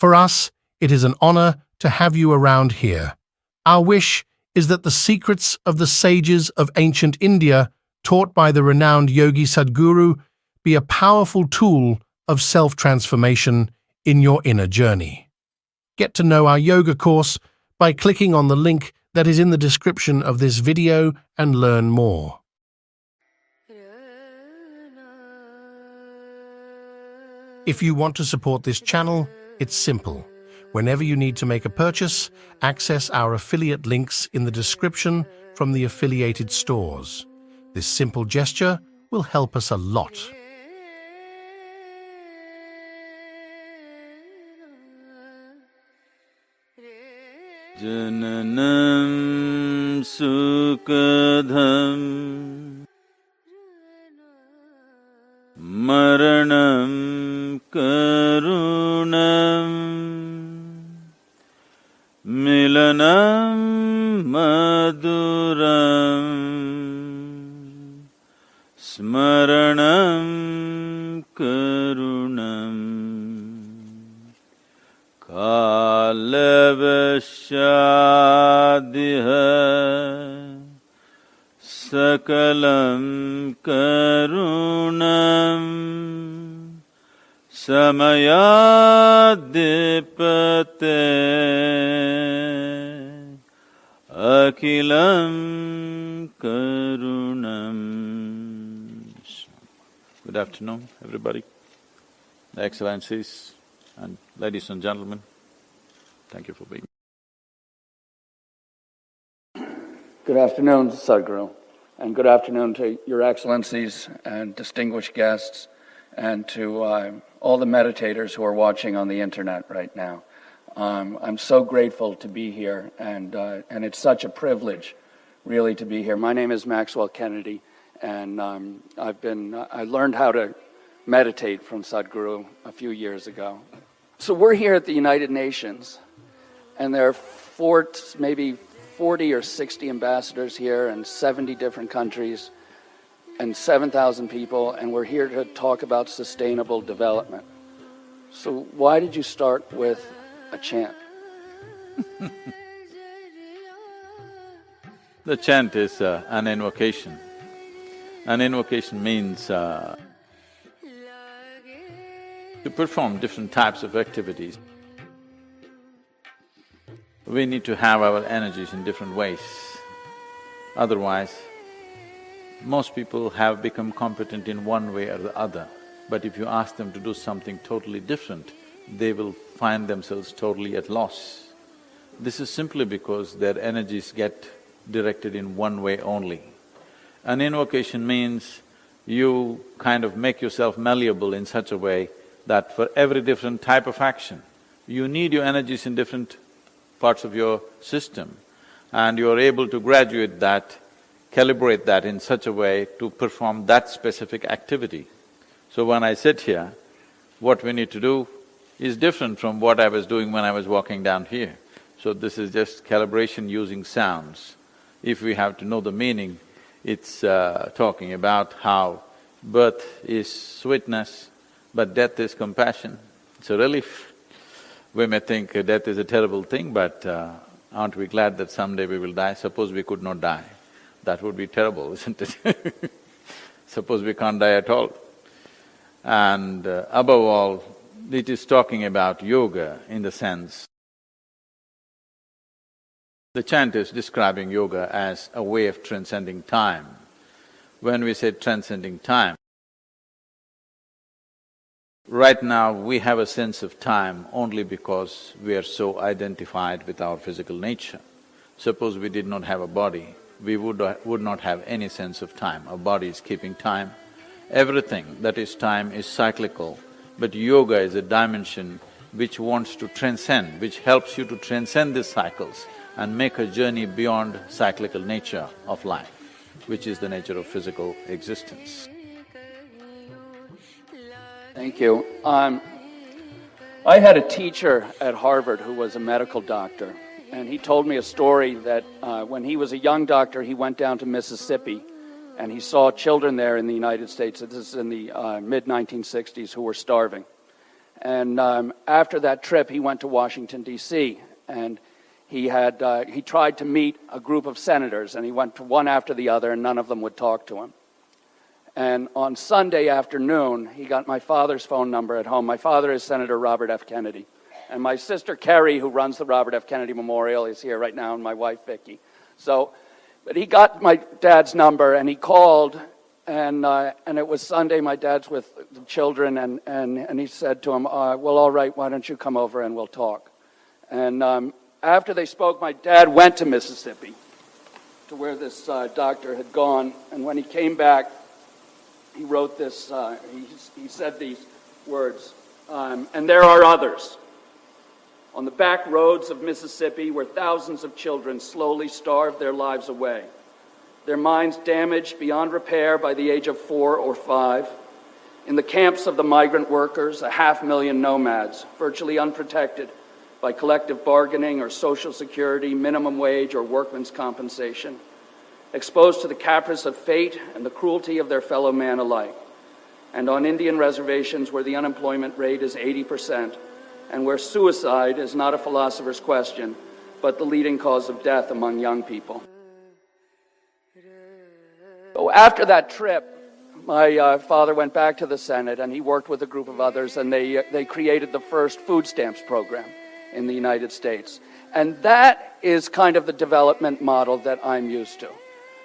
For us, it is an honor to have you around here. Our wish is that the secrets of the sages of ancient India, taught by the renowned yogi Sadhguru, be a powerful tool of self-transformation in your inner journey. Get to know our yoga course by clicking on the link that is in the description of this video and learn more. If you want to support this channel, it's simple. Whenever you need to make a purchase, access our affiliate links in the description from the affiliated stores. This simple gesture will help us a lot. Jananam sukadham maranam karunam milanam maduram smaranam karunam kalavashadiha sakalam karunam samayadipate akilam karunam. Good afternoon, everybody, the Excellencies and ladies and gentlemen. Thank you for being here. Good afternoon, Sadhguru, and good afternoon to Your Excellencies and distinguished guests, and to all the meditators who are watching on the internet right now. I'm so grateful to be here, and it's such a privilege, really, to be here. My name is Maxwell Kennedy, and I learned how to meditate from Sadhguru a few years ago. So we're here at the United Nations, and there are maybe 40 or 60 ambassadors here in 70 different countries and 7,000 people, and we're here to talk about sustainable development. So why did you start with a chant? The chant is an invocation. An invocation means to perform different types of activities. We need to have our energies in different ways. Otherwise, most people have become competent in one way or the other, but if you ask them to do something totally different, they will find themselves totally at loss. This is simply because their energies get directed in one way only. An invocation means you kind of make yourself malleable in such a way that for every different type of action, you need your energies in different parts of your system, and you are able to graduate that, calibrate that in such a way to perform that specific activity. So when I sit here, what we need to do is different from what I was doing when I was walking down here. So this is just calibration using sounds. If we have to know the meaning, it's talking about how birth is sweetness, but death is compassion. It's a relief. We may think death is a terrible thing, but aren't we glad that someday we will die? Suppose we could not die. That would be terrible, isn't it? Suppose we can't die at all. And above all, it is talking about yoga in the sense… The chant is describing yoga as a way of transcending time. When we say transcending time, right now we have a sense of time only because we are so identified with our physical nature. Suppose we did not have a body, we would not have any sense of time. Our body is keeping time. Everything that is time is cyclical, but yoga is a dimension which wants to transcend, which helps you to transcend these cycles and make a journey beyond cyclical nature of life, which is the nature of physical existence. Thank you. I had a teacher at Harvard who was a medical doctor, and he told me a story that when he was a young doctor, he went down to Mississippi and he saw children there in the United States, this is in the mid-1960s, who were starving. And after that trip, he went to Washington, D.C., and he tried to meet a group of senators, and he went to one after the other, and none of them would talk to him. And on Sunday afternoon, he got my father's phone number at home. My father is Senator Robert F. Kennedy. And my sister Carrie, who runs the Robert F. Kennedy Memorial, is here right now, and my wife Vicki. But he got my dad's number, and he called, and it was Sunday. My dad's with the children, and he said to him, well, all right, why don't you come over and we'll talk. And after they spoke, my dad went to Mississippi, to where this doctor had gone, and when he came back, he wrote this, he said these words, and there are others. On the back roads of Mississippi, where thousands of children slowly starve their lives away, their minds damaged beyond repair by the age of 4 or 5, in the camps of the migrant workers, 500,000 nomads, virtually unprotected by collective bargaining or Social Security, minimum wage, or workman's compensation, exposed to the caprice of fate and the cruelty of their fellow man alike, and on Indian reservations where the unemployment rate is 80%, and where suicide is not a philosopher's question, but the leading cause of death among young people. So after that trip, my father went back to the Senate, and he worked with a group of others, and they created the first food stamps program in the United States. And that is kind of the development model that I'm used to.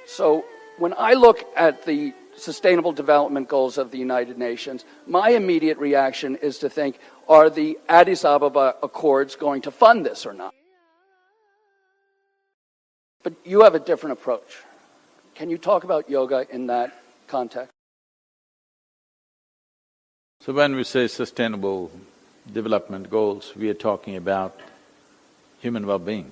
So when I look at the Sustainable Development Goals of the United Nations, my immediate reaction is to think, are the Addis Ababa Accords going to fund this or not? But you have a different approach. Can you talk about yoga in that context? So when we say sustainable development goals, we are talking about human well-being,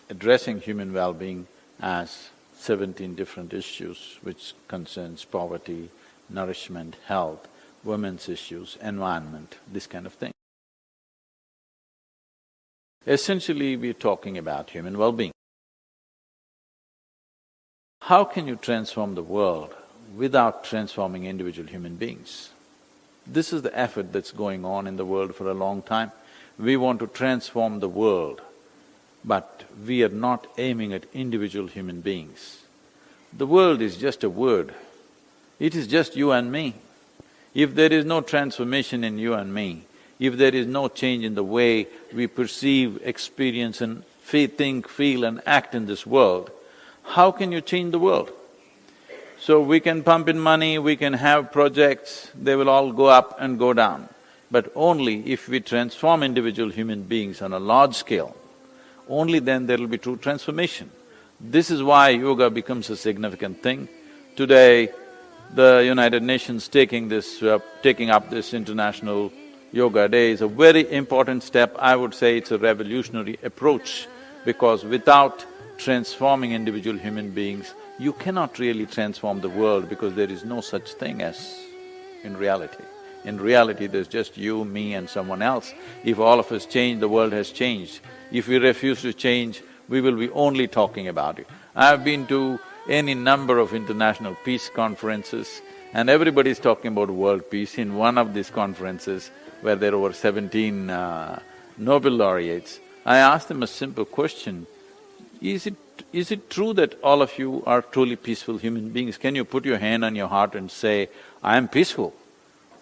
addressing human well-being as 17 different issues which concerns poverty, nourishment, health, women's issues, environment, this kind of thing. Essentially, we're talking about human well-being. How can you transform the world without transforming individual human beings? This is the effort that's going on in the world for a long time. We want to transform the world, but we are not aiming at individual human beings. The world is just a word. It is just you and me. If there is no transformation in you and me, if there is no change in the way we perceive, experience and think, feel and act in this world, how can you change the world? So we can pump in money, we can have projects, they will all go up and go down. But only if we transform individual human beings on a large scale, only then there will be true transformation. This is why yoga becomes a significant thing. Today, the United Nations taking up this International Yoga Day is a very important step. I would say it's a revolutionary approach, because without transforming individual human beings, you cannot really transform the world, because there is no such thing as in reality. In reality, there's just you, me and someone else. If all of us change, the world has changed. If we refuse to change, we will be only talking about it. I've been to any number of international peace conferences, and everybody's talking about world peace. In one of these conferences, where there were 17 Nobel laureates, I asked them a simple question, is it true that all of you are truly peaceful human beings? Can you put your hand on your heart and say, I am peaceful?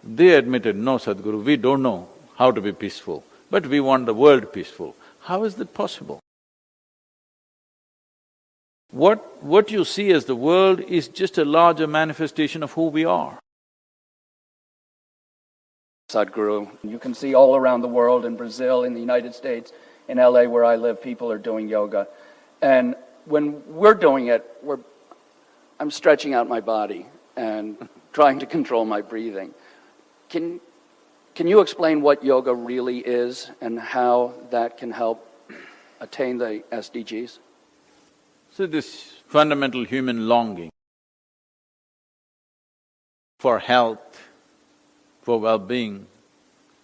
They admitted, no, Sadhguru, we don't know how to be peaceful, but we want the world peaceful. How is that possible? What you see as the world is just a larger manifestation of who we are. Sadhguru, you can see all around the world, in Brazil, in the United States, in LA where I live, people are doing yoga. And when we're doing it, I'm stretching out my body and trying to control my breathing. Can you explain what yoga really is and how that can help attain the SDGs? So this fundamental human longing for health, for well-being,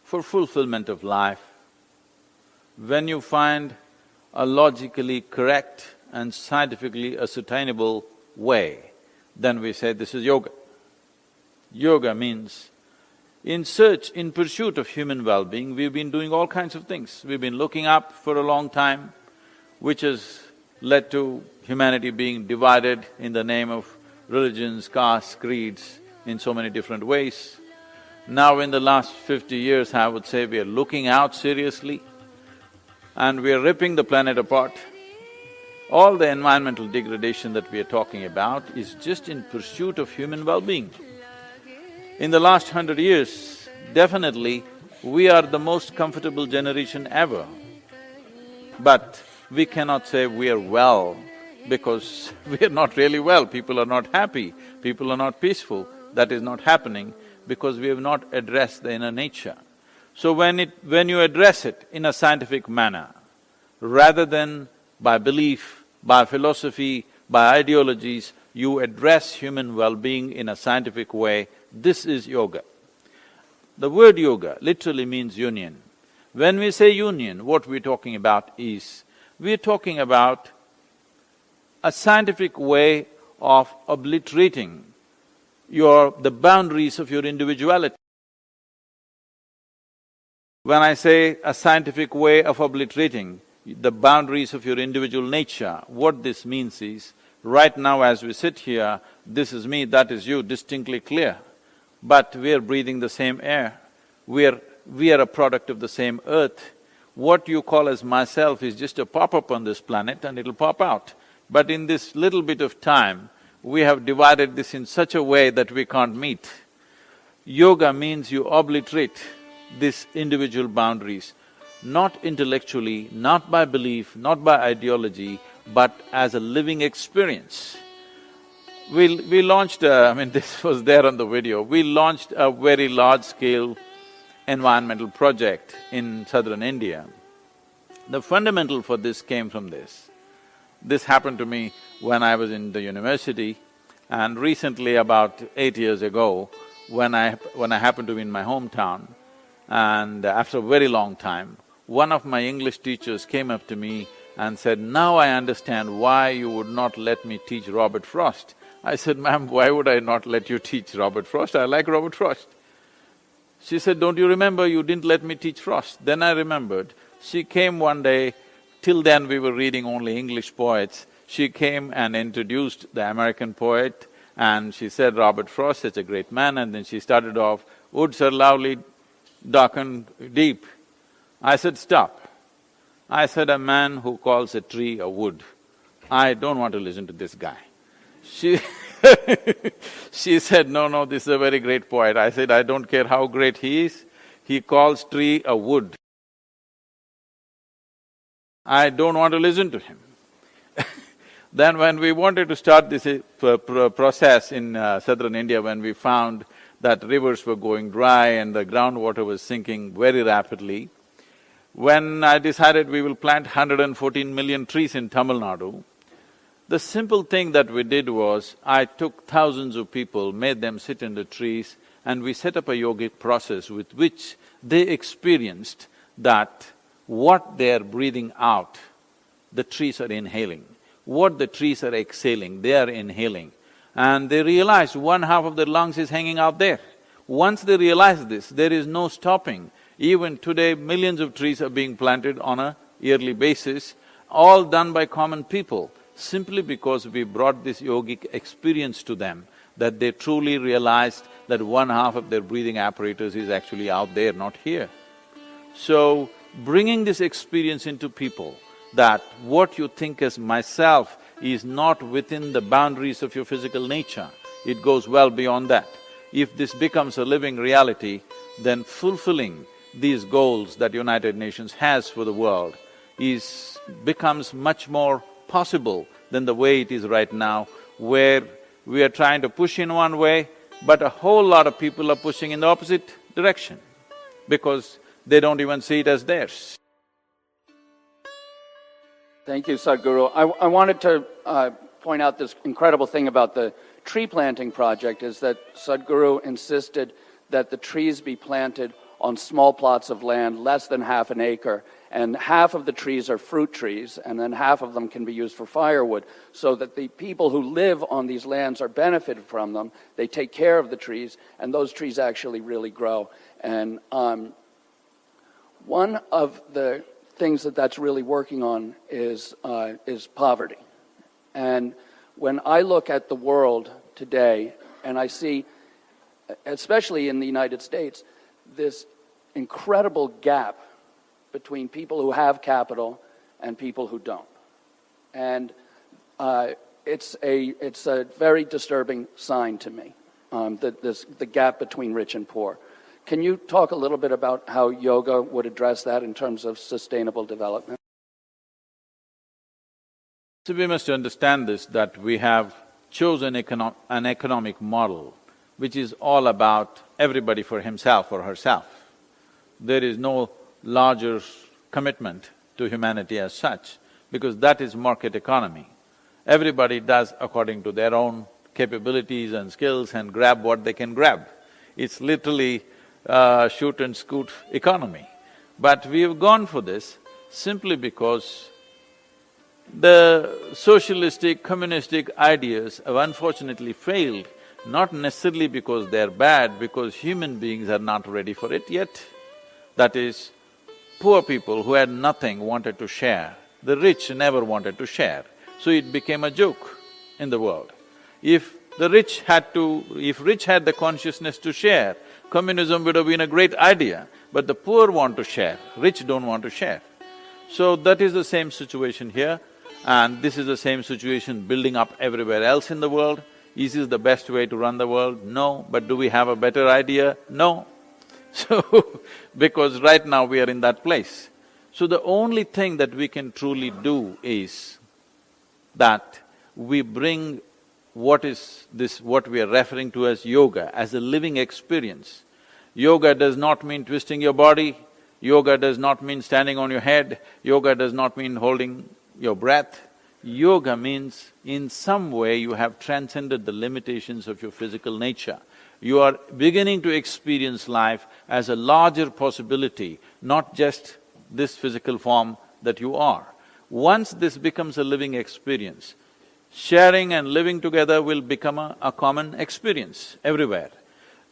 for fulfillment of life, when you find a logically correct and scientifically ascertainable way, then we say this is yoga. Yoga means in pursuit of human well-being, we've been doing all kinds of things. We've been looking up for a long time, which has led to humanity being divided in the name of religions, castes, creeds, in so many different ways. Now in the last 50 years, I would say we are looking out seriously and we are ripping the planet apart. All the environmental degradation that we are talking about is just in pursuit of human well-being. In the last 100 years, definitely, we are the most comfortable generation ever. But we cannot say we are well because we are not really well. People are not happy, people are not peaceful. That is not happening because we have not addressed the inner nature. So when you address it in a scientific manner, rather than by belief, by philosophy, by ideologies, you address human well-being in a scientific way, this is yoga. The word yoga literally means union. When we say union, what we're talking about is, we're talking about a scientific way of obliterating the boundaries of your individuality. When I say a scientific way of obliterating the boundaries of your individual nature, what this means is, right now as we sit here, this is me, that is you, distinctly clear. But we are breathing the same air, we are a product of the same earth. What you call as myself is just a pop-up on this planet and it'll pop out. But in this little bit of time, we have divided this in such a way that we can't meet. Yoga means you obliterate these individual boundaries, not intellectually, not by belief, not by ideology, but as a living experience. We launched I mean this was there on the video, we launched a very large-scale environmental project in southern India. The fundamental for this came from this. This happened to me when I was in the university, and recently about 8 years ago, when I happened to be in my hometown, and after a very long time, one of my English teachers came up to me and said, "Now I understand why you would not let me teach Robert Frost." I said, "Ma'am, why would I not let you teach Robert Frost? I like Robert Frost." She said, "Don't you remember you didn't let me teach Frost?" Then I remembered. She came one day, till then we were reading only English poets. She came and introduced the American poet and she said, "Robert Frost, such a great man," and then she started off, "Woods are lovely, dark and deep." I said, "Stop." I said, "A man who calls a tree a wood, I don't want to listen to this guy." She said, "No, this is a very great poet." I said, "I don't care how great he is, he calls tree a wood. I don't want to listen to him." Then when we wanted to start this process in southern India, when we found that rivers were going dry and the groundwater was sinking very rapidly, when I decided we will plant 114 million trees in Tamil Nadu, the simple thing that we did was, I took thousands of people, made them sit in the trees, and we set up a yogic process with which they experienced that what they are breathing out, the trees are inhaling. What the trees are exhaling, they are inhaling. And they realized one half of their lungs is hanging out there. Once they realized this, there is no stopping. Even today, millions of trees are being planted on a yearly basis, all done by common people, simply because we brought this yogic experience to them, that they truly realized that one half of their breathing apparatus is actually out there, not here. So, bringing this experience into people, that what you think as myself is not within the boundaries of your physical nature, it goes well beyond that. If this becomes a living reality, then fulfilling these goals that United Nations has for the world becomes much more possible than the way it is right now, where we are trying to push in one way, but a whole lot of people are pushing in the opposite direction, because they don't even see it as theirs. Thank you, Sadhguru. I wanted to point out this incredible thing about the tree planting project is that Sadhguru insisted that the trees be planted on small plots of land, less than half an acre, and half of the trees are fruit trees, and then half of them can be used for firewood, so that the people who live on these lands are benefited from them. They take care of the trees, and those trees actually really grow. And one of the things that's really working on is poverty. And when I look at the world today, and I see, especially in the United States, this incredible gap between people who have capital and people who don't. And it's a very disturbing sign to me, the gap between rich and poor. Can you talk a little bit about how yoga would address that in terms of sustainable development? So we must understand this, that we have chosen an economic model which is all about everybody for himself or herself. There is no larger commitment to humanity as such, because that is market economy. Everybody does according to their own capabilities and skills and grab what they can grab. It's literally shoot and scoot economy. But we've gone for this simply because the socialistic, communistic ideas have unfortunately failed, not necessarily because they're bad, because human beings are not ready for it yet. That is, poor people who had nothing wanted to share, the rich never wanted to share, so it became a joke in the world. If rich had the consciousness to share, communism would have been a great idea, but the poor want to share, rich don't want to share. So that is the same situation here, and this is the same situation building up everywhere else in the world. Is this the best way to run the world? No. But do we have a better idea? No. So, because right now we are in that place. So the only thing that we can truly do is that we bring what we are referring to as yoga, as a living experience. Yoga does not mean twisting your body, yoga does not mean standing on your head, yoga does not mean holding your breath. Yoga means in some way you have transcended the limitations of your physical nature. You are beginning to experience life as a larger possibility, not just this physical form that you are. Once this becomes a living experience, sharing and living together will become a common experience everywhere.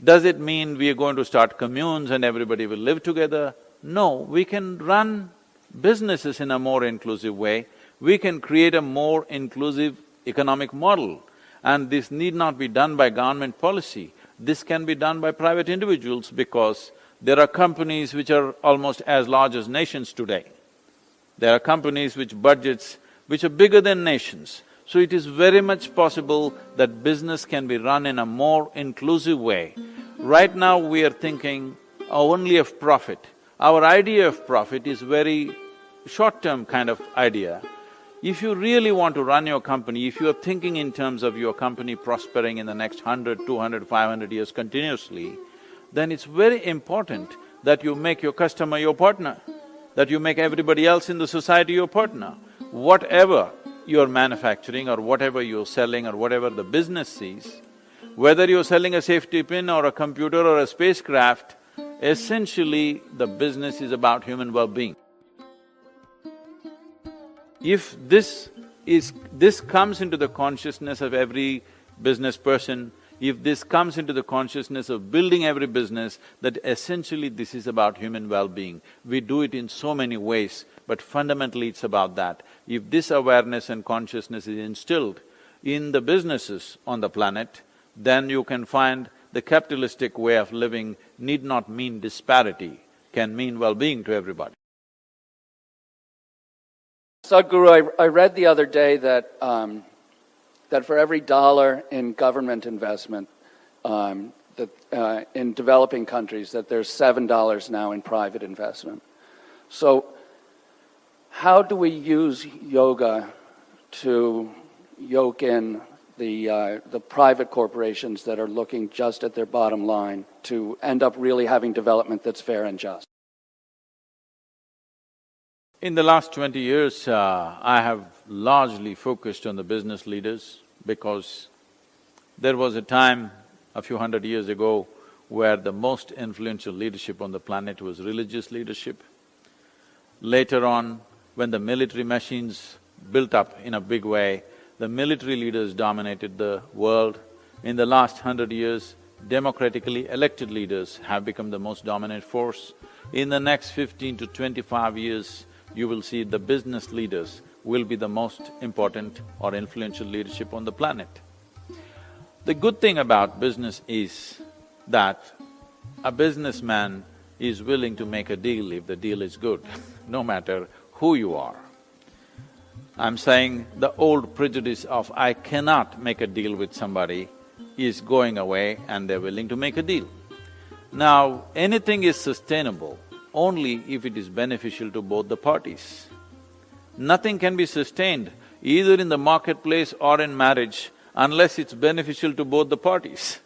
Does it mean we are going to start communes and everybody will live together? No, we can run businesses in a more inclusive way. We can create a more inclusive economic model, and this need not be done by government policy. This can be done by private individuals, because there are companies which are almost as large as nations today. There are companies which are bigger than nations. So it is very much possible that business can be run in a more inclusive way. Right now we are thinking only of profit. Our idea of profit is very short-term kind of idea. If you really want to run your company, if you are thinking in terms of your company prospering in the next 100, 200, 500 years continuously, then it's very important that you make your customer your partner, that you make everybody else in the society your partner. Whatever you're manufacturing or whatever you're selling or whatever the business sees, whether you're selling a safety pin or a computer or a spacecraft, essentially the business is about human well-being. If this comes into the consciousness of every business person, if this comes into the consciousness of building every business, that essentially this is about human well-being. We do it in so many ways, but fundamentally it's about that. If this awareness and consciousness is instilled in the businesses on the planet, then you can find the capitalistic way of living need not mean disparity, can mean well-being to everybody. Sadhguru, I read the other day that for every dollar in government investment in developing countries, that there's $7 now in private investment. So how do we use yoga to yoke in the private corporations that are looking just at their bottom line to end up really having development that's fair and just? In the last 20 years, I have largely focused on the business leaders, because there was a time a few hundred years ago where the most influential leadership on the planet was religious leadership. Later on, when the military machines built up in a big way, the military leaders dominated the world. In the last 100 years, democratically elected leaders have become the most dominant force. In the next 15 to 25 years, you will see the business leaders will be the most important or influential leadership on the planet. The good thing about business is that a businessman is willing to make a deal if the deal is good, no matter who you are. I'm saying the old prejudice of I cannot make a deal with somebody is going away and they're willing to make a deal. Now, anything is sustainable only if it is beneficial to both the parties. Nothing can be sustained either in the marketplace or in marriage unless it's beneficial to both the parties.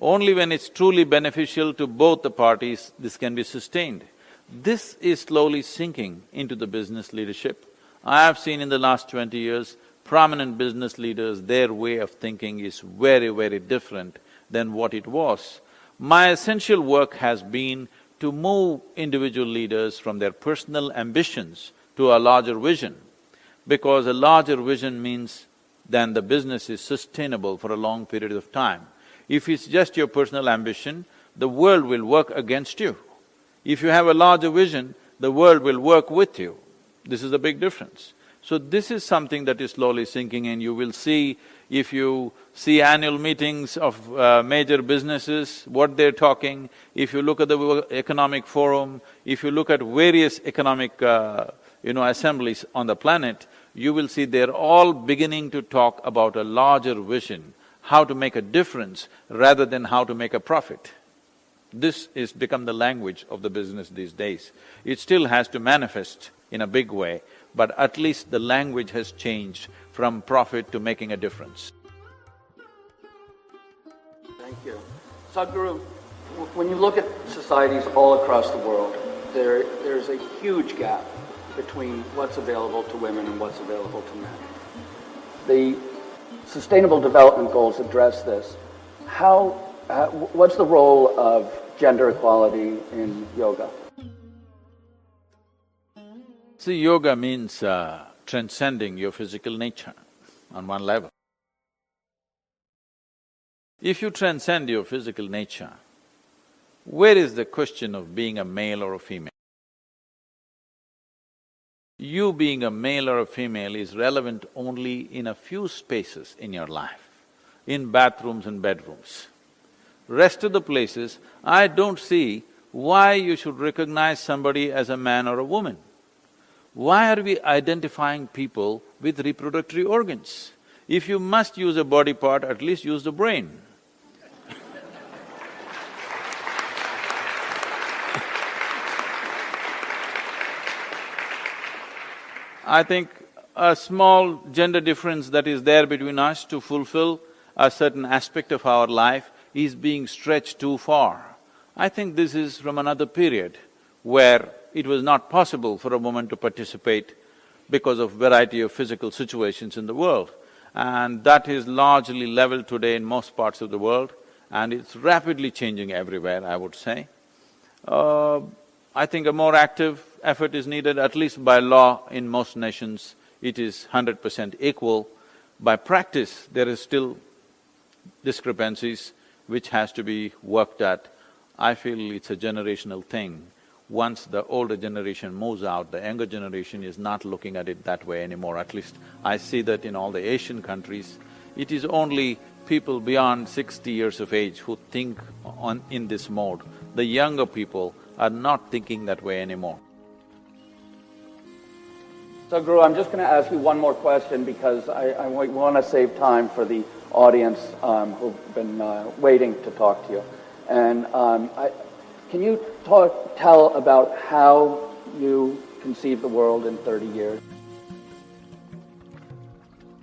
Only when it's truly beneficial to both the parties, this can be sustained. This is slowly sinking into the business leadership. I have seen in the last 20 years, prominent business leaders, their way of thinking is very, very different than what it was. My essential work has been to move individual leaders from their personal ambitions to a larger vision, because a larger vision means then the business is sustainable for a long period of time. If it's just your personal ambition, the world will work against you. If you have a larger vision, the world will work with you. This is a big difference. So this is something that is slowly sinking in. You will see, if you see annual meetings of major businesses, what they're talking, if you look at the economic forum, if you look at various economic assemblies on the planet, you will see they're all beginning to talk about a larger vision, how to make a difference rather than how to make a profit. This has become the language of the business these days. It still has to manifest in a big way, but at least the language has changed from profit to making a difference. Thank you. Sadhguru, when you look at societies all across the world, there's a huge gap between what's available to women and what's available to men. The Sustainable Development Goals address this. What's the role of gender equality in yoga? See, yoga means transcending your physical nature on one level. If you transcend your physical nature, where is the question of being a male or a female? You being a male or a female is relevant only in a few spaces in your life, in bathrooms and bedrooms. Rest of the places, I don't see why you should recognize somebody as a man or a woman. Why are we identifying people with reproductory organs? If you must use a body part, at least use the brain. I think a small gender difference that is there between us to fulfill a certain aspect of our life is being stretched too far. I think this is from another period where it was not possible for a woman to participate because of variety of physical situations in the world. And that is largely leveled today in most parts of the world, and it's rapidly changing everywhere, I would say. I think a more active effort is needed, at least by law in most nations it is 100% equal. By practice, there is still discrepancies which has to be worked at. I feel it's a generational thing. Once the older generation moves out, the younger generation is not looking at it that way anymore. At least I see that in all the Asian countries. It is only people beyond 60 years of age who think in this mode. The younger people are not thinking that way anymore. So, Guru, I'm just going to ask you one more question because I want to save time for the audience who've been waiting to talk to you. And can you tell about how you conceive the world in 30 years?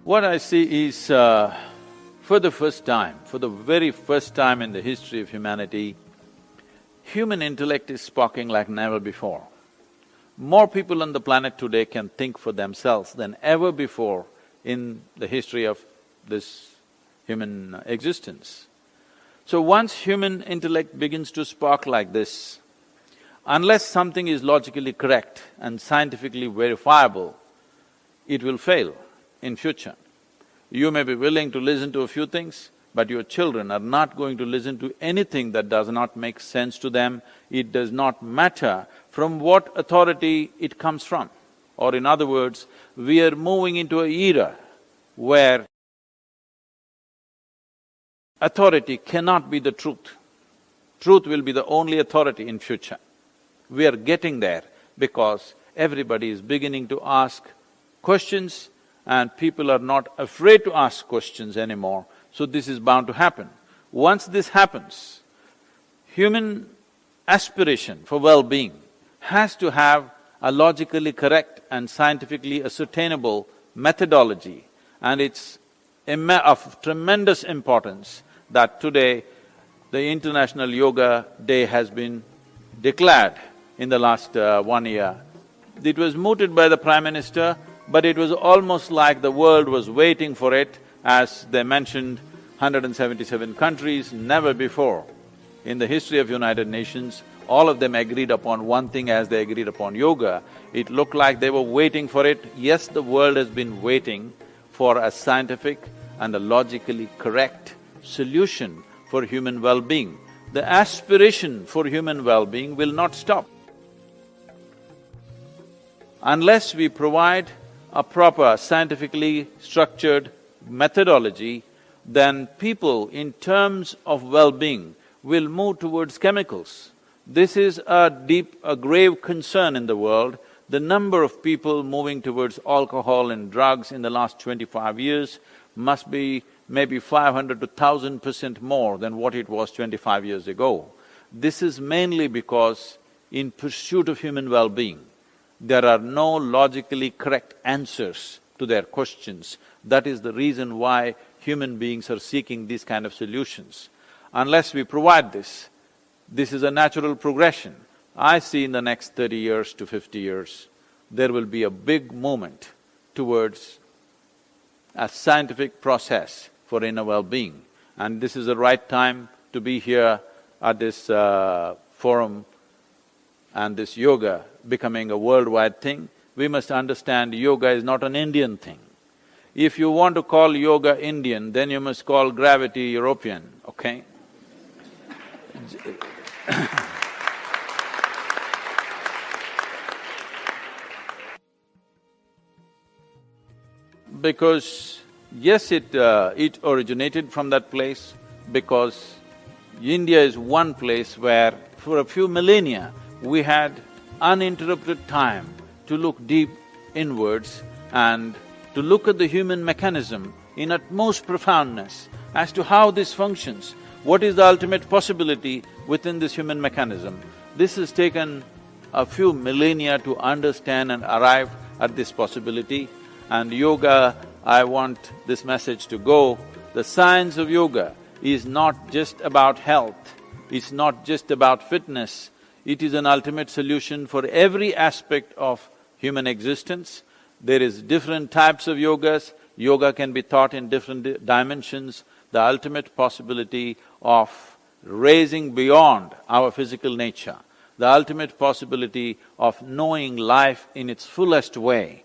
What I see is, for the very first time in the history of humanity, human intellect is sparking like never before. More people on the planet today can think for themselves than ever before in the history of this human existence. So once human intellect begins to spark like this, unless something is logically correct and scientifically verifiable, it will fail in future. You may be willing to listen to a few things, but your children are not going to listen to anything that does not make sense to them. It does not matter from what authority it comes from. Or in other words, we are moving into an era where authority cannot be the truth. Truth will be the only authority in future. We are getting there because everybody is beginning to ask questions and people are not afraid to ask questions anymore, so this is bound to happen. Once this happens, human aspiration for well-being has to have a logically correct and scientifically ascertainable methodology, and it's of tremendous importance that today the International Yoga Day has been declared in the last 1 year. It was mooted by the Prime Minister, but it was almost like the world was waiting for it. As they mentioned, 177 countries, never before in the history of United Nations, all of them agreed upon one thing as they agreed upon yoga. It looked like they were waiting for it. Yes, the world has been waiting for a scientific and a logically correct solution for human well-being. The aspiration for human well-being will not stop. Unless we provide a proper scientifically structured methodology, then people in terms of well-being will move towards chemicals. This is a grave concern in the world. The number of people moving towards alcohol and drugs in the last 25 years must be maybe 500 to 1000% more than what it was 25 years ago. This is mainly because in pursuit of human well-being, there are no logically correct answers to their questions. That is the reason why human beings are seeking these kind of solutions. Unless we provide this is a natural progression. I see in the next 30 years to 50 years, there will be a big movement towards a scientific process for inner well-being. And this is the right time to be here at this forum and this yoga becoming a worldwide thing. We must understand yoga is not an Indian thing. If you want to call yoga Indian, then you must call gravity European, okay? Because yes, it originated from that place, because India is one place where for a few millennia we had uninterrupted time to look deep inwards and to look at the human mechanism in utmost profoundness as to how this functions, what is the ultimate possibility within this human mechanism. This has taken a few millennia to understand and arrive at this possibility. And yoga, I want this message to go, the science of yoga is not just about health, it's not just about fitness, it is an ultimate solution for every aspect of human existence. There is different types of yogas, yoga can be taught in different dimensions, the ultimate possibility of raising beyond our physical nature, the ultimate possibility of knowing life in its fullest way.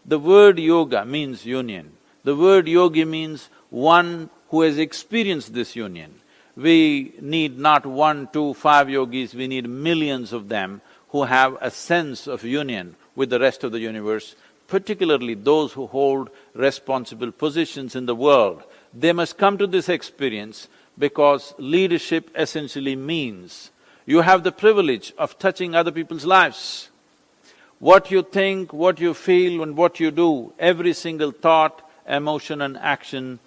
The word yoga means union. The word yogi means one who has experienced this union. We need not 1, 2, 5 yogis, we need millions of them who have a sense of union with the rest of the universe, particularly those who hold responsible positions in the world. They must come to this experience because leadership essentially means you have the privilege of touching other people's lives. What you think, what you feel and what you do, every single thought, emotion and action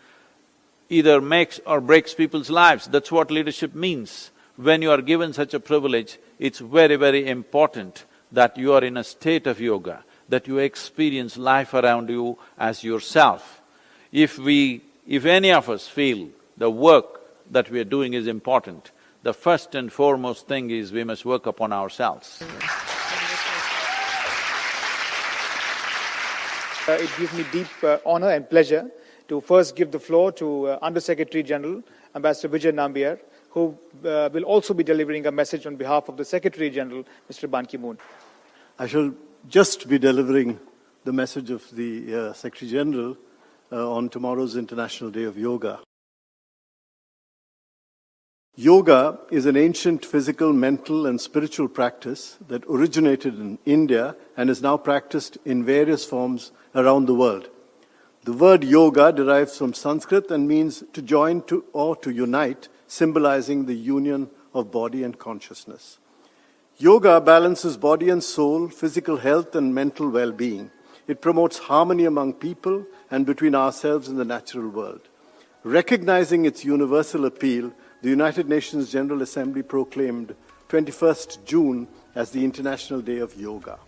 either makes or breaks people's lives. That's what leadership means. When you are given such a privilege, it's very, very important that you are in a state of yoga, that you experience life around you as yourself. If any of us feel the work that we are doing is important, the first and foremost thing is we must work upon ourselves. It gives me deep honor and pleasure to first give the floor to Under Secretary General, Ambassador Vijay Nambiar, who will also be delivering a message on behalf of the Secretary General, Mr. Ban Ki-moon. I shall just be delivering the message of the Secretary General on tomorrow's International Day of Yoga. Yoga is an ancient physical, mental, and spiritual practice that originated in India and is now practiced in various forms around the world. The word yoga derives from Sanskrit and means to join or to unite, symbolizing the union of body and consciousness. Yoga balances body and soul, physical health, and mental well-being. It promotes harmony among people and between ourselves and the natural world. Recognizing its universal appeal, the United Nations General Assembly proclaimed 21st June as the International Day of Yoga.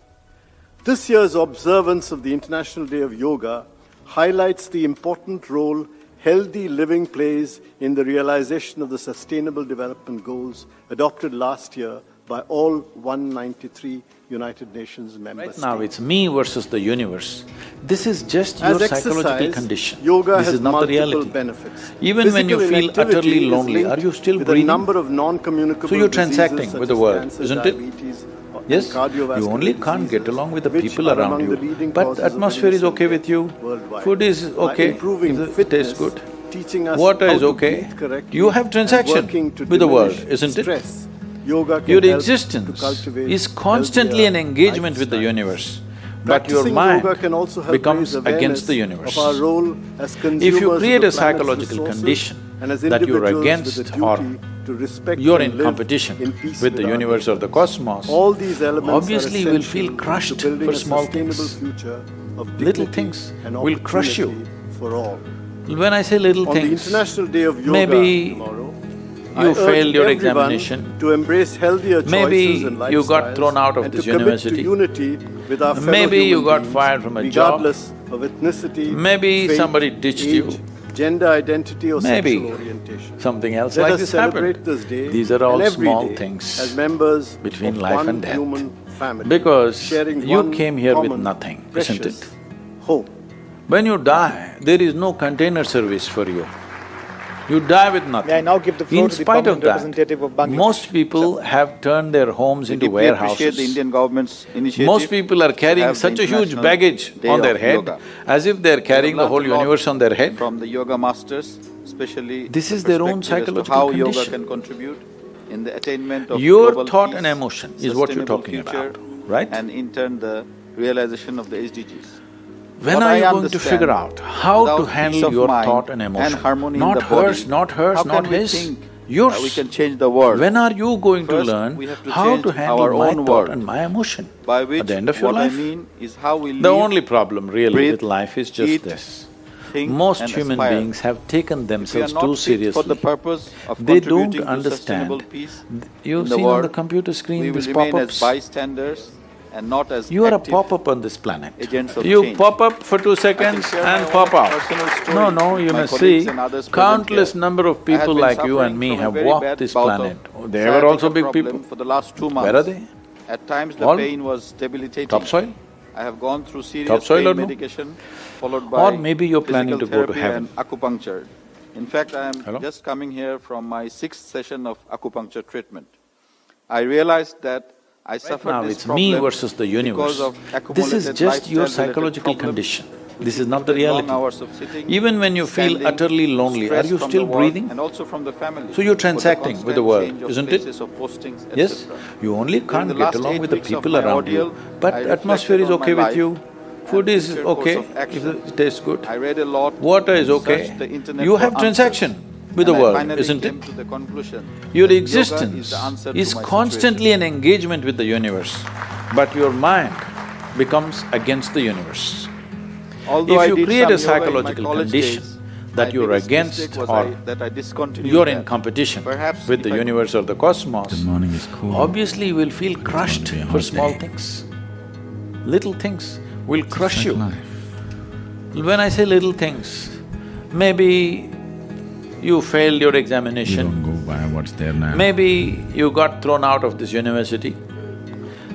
This year's observance of the International Day of Yoga highlights the important role healthy living plays in the realization of the Sustainable Development Goals adopted last year by all 193 United Nations member states. Now it's me versus the universe. This is just your psychological condition. Yoga this has is not the multiple reality. benefits. Even when you Physical feel utterly inactivity is lonely, linked are you still with breathing? a number of non-communicable So you're diseases transacting such with the as world, cancer, isn't it? diabetes, and Yes, cardiovascular you only can't get diseases, along with the which people are around among the you. leading But causes of atmosphere is illness okay with you, worldwide. food is By okay, improving it tastes fitness, good, teaching us water how is to okay, breathe correctly, you have and transaction working to with the world, diminish isn't it? stress. Yoga can Your help to existence cultivate is constantly an healthier engagement with the lifestyles. universe, but your Practicing mind yoga can also help becomes raise awareness against the universe. of our role as consumers If you of create the a planet's psychological resources condition and as that you're individuals against with a or duty to respect you're and in live competition in peace with the our universe or the neighbors. cosmos, All these elements obviously are you will feel essential crushed to building for a small sustainable things. future of Little dignity things and will crush you. opportunity for all. When I say little On the things, International Day of Yoga maybe tomorrow, you I failed urge your everyone examination. to embrace healthier Maybe choices and lifestyles you got thrown out of and this to commit university. to unity with our fellow Maybe you human got beings, fired from a job. regardless of ethnicity, Maybe faith, somebody ditched age, you. gender identity or Maybe sexual orientation. something else Let like us this celebrate happened. this day These are all and every small day things as members between of life one and death. human family, Because sharing you one came here with common, nothing, isn't precious it? hope. When you die, there is no container service for you. You die with nothing. May I now give the floor In to the spite of permanent that, representative of Bangladesh. most people have turned their homes We into deeply appreciate warehouses. the Indian government's initiative. Most people are to carrying have the such a huge International baggage Day on their of head, Yoga. as if they're carrying the We have whole learned a lot universe on their head. From the yoga masters, especially This the is their own perspective as to psychological how condition. yoga can contribute in the attainment of Your global thought peace, and emotion is what you're sustainable talking future, about, right? And in turn the realization of the SDGs. When What are I you going to understand, figure out how without to peace handle of your mind thought and emotion? harmony in Not the body, hers, not hers, how not can we his, think yours. we can change the world? When are you going to First, learn we have to how change to handle our my own thought world. and my emotion? By which At the end of your what life? I mean is how we live, The only problem really breathe, with life is just eat, this. think Most and human aspire. beings have taken If we are themselves not too fit seriously. for the purpose of They don't contributing to understand. sustainable peace You've in the seen on world, the computer screen we will these remain as pop-ups. bystanders and not as You are a active pop-up on this planet. agents of You change. pop up for 2 I can seconds share and my own pop out. personal story No, with you my must colleagues see and others present countless here. number of I have people been like you and suffering me from a have very walked bad this bout planet. of They were also sciatica big problem people. For the last 2 months. Where are they? At times the All? pain was debilitating. Topsoil? I have gone through serious Topsoil or pain no? medication followed by Or maybe you're planning to physical go to therapy heaven. and acupuncture. In fact, I am Hello? just coming here from my 6th session of acupuncture treatment. I realized that I suffered Now this it's problem me versus the universe. because of This is accumulated just your lifestyle-related psychological problems, condition. This is not the including long reality. hours of sitting, Even when you feel standing, utterly lonely, are stress you from still the work, breathing? and also from the family. So you're for the transacting with the constant world, change of isn't it? places of postings, Yes? etc. You only During can't the get last along 8 with the weeks of people my around you, ordeal, but I atmosphere reflected is on my okay with life you, food and is future course okay, of action. if it tastes good, I read a lot, water is searched okay, the internet you for have answers, transaction with the and I world, finally isn't came it? to the conclusion Your that yoga existence is the answer to is my constantly an engagement with the universe, but your mind becomes against the universe. Although If I you did create some a yoga in my psychological college condition days, that my you're biggest against mistake was or that I discontinued you're in that. competition Perhaps with if the I- universe or the cosmos, The morning is cool. obviously you will feel crushed be a for hot small day. things. Little things will crush It's you. like life. When I say little things, maybe you failed your You examination, don't go by what's there now. maybe you got thrown out of this university,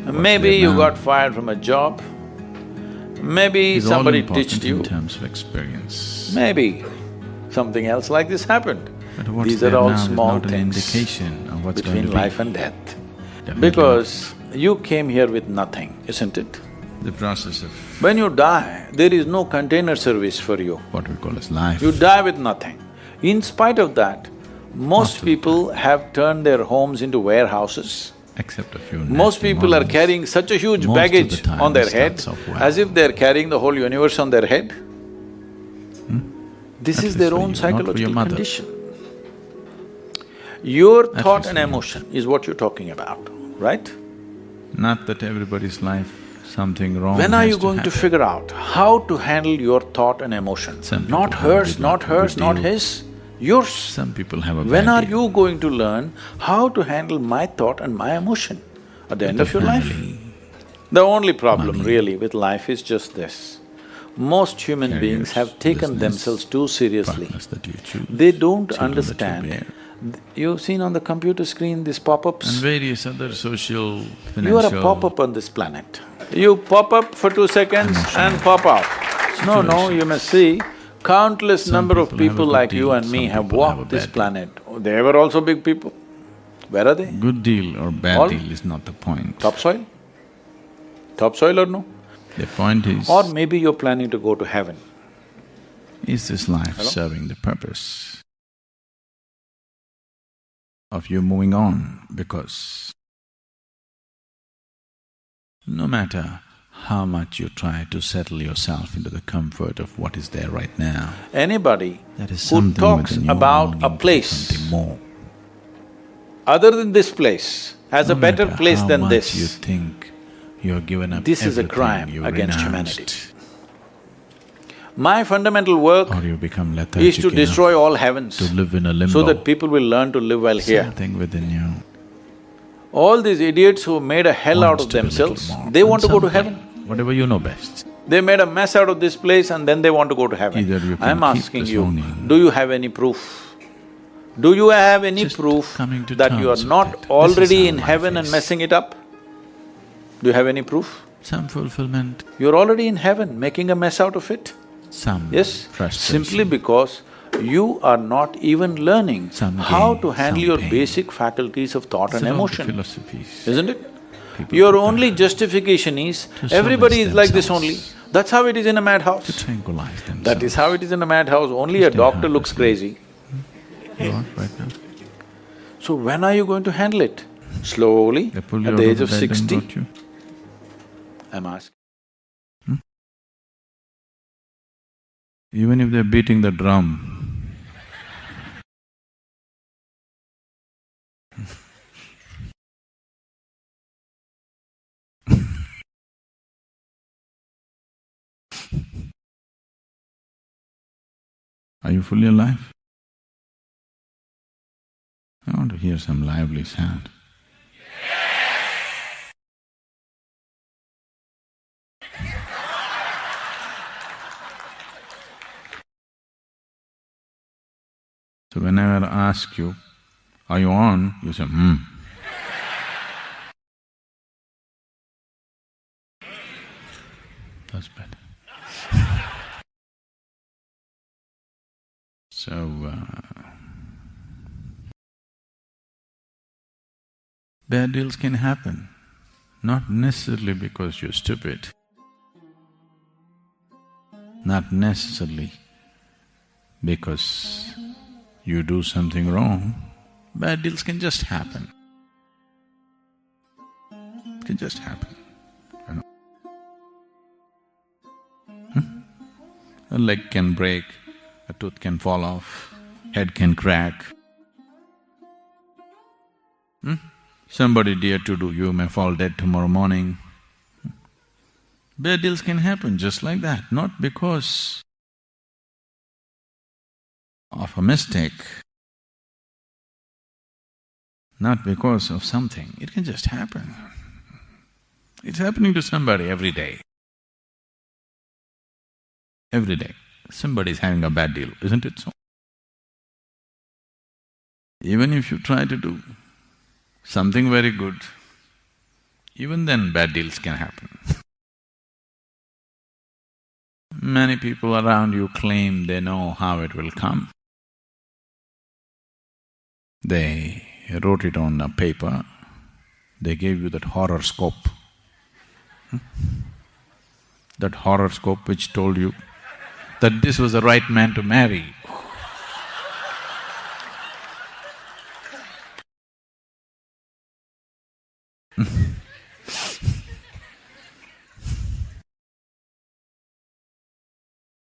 maybe there you now? got fired from a job, maybe It's all somebody important ditched in you, terms of experience. maybe something else like this happened. But what's These there are all now is small not an things indication of what's going between to be. life and death. Definitely Because you came here with nothing, isn't it? the process of When you die, there is no container service for you. what we call as life. You die with nothing. In spite of that, most of the people have turned their homes into warehouses. Except a few Most nasty people are models. carrying such a huge Most of the baggage time on their it head, starts off well. as if they're carrying the whole universe on their head. This At is least their for own you, not for psychological your mother. condition. Your At thought least and for you. emotion is what you're talking about, right? Not that everybody's life, something wrong When are has you going to happen. figure out how to handle your thought and emotion? Some Not people have a hers, good not luck, a hers, good not deal. his, yours. Some people have a When bad are deal. you going to learn how to handle my thought and my emotion at the end of your life? Family, The only problem money, really with life is just this. Most human beings careers, have taken business, themselves too seriously. partners that you choose, They don't children that you understand. bear, You've seen on the computer screen these pop-ups? and various other social, financial… You are a pop-up on this planet. You pop up for 2 seconds and pop out. No, no, you must see, countless Some number of people have a people good like you deal, and me some have people have walked a this bad deal. planet. They were also big people. Where are they? Good deal or bad All- deal is not the point. Topsoil? Topsoil or no? The point is, Or maybe you're planning to go to heaven. is this life serving the purpose of you moving on? Because no matter how much you try to settle yourself into the comfort of what is there right now, Anybody that is who something talks within you about longing a for place something more. other than this place as No a better matter place how than much this, you think you have given up this is a everything, crime you against renounced, humanity. My fundamental work or you become lethargic is to enough destroy all heavens to live in a limbo. so that people will learn to live well here. Something within you All these idiots who made a hell out wants of to be a little themselves, more. they And want to go to something, heaven. whatever you know best. They made a mess out of this place and then they want to go to heaven. Either you can I'm keep asking this you, longing, do you have any proof? Do you have any Just proof coming to that you are terms with not it. This is already how in life heaven and is. messing it up? Do you have any proof? Some fulfillment, You're already in heaven, making a mess out of it. some Yes, frustration. simply because you are not even learning Some how gain, to handle some your pain. basic faculties of thought These and are all the emotion, philosophies. isn't it? People Your prepare only justification is, to everybody solace is like this themselves, only. That's how it is in a to madhouse. tranquilize themselves. That is how it is in a madhouse, only a Stay doctor looks heartlessly. crazy. You are right now. So when are you going to handle it? Slowly, They pull you at out the of age the of bed and 60? brought you. I'm asking. Even if they're beating the drum, are you fully alive? I want to hear some lively sound. So whenever I ask you, are you on? You say, That's better. So, bad deals can happen, not necessarily because you're stupid, not necessarily because you do something wrong. Bad deals can just happen. It can just happen, you know. A leg can break, a tooth can fall off, head can crack. Somebody dear to you may fall dead tomorrow morning. Bad deals can happen just like that, not because of a mistake, not because of something, it can just happen. It's happening to somebody every day. Every day, somebody's having a bad deal, isn't it so? Even if you try to do something very good, even then bad deals can happen. Many people around you claim they know how it will come. They wrote it on a paper, they gave you that horoscope. That horoscope which told you that this was the right man to marry.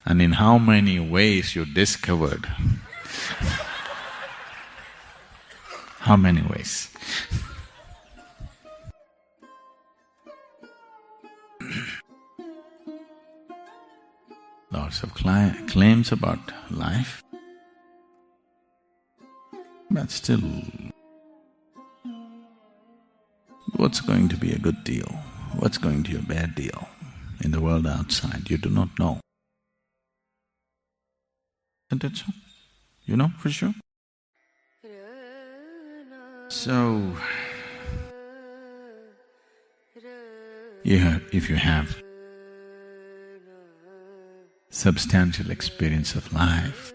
And in how many ways you discovered? How many ways? Lots of claims about life, but still, what's going to be a good deal? What's going to be a bad deal? In the world outside, you do not know. Isn't it so? You know for sure? So, if you have substantial experience of life,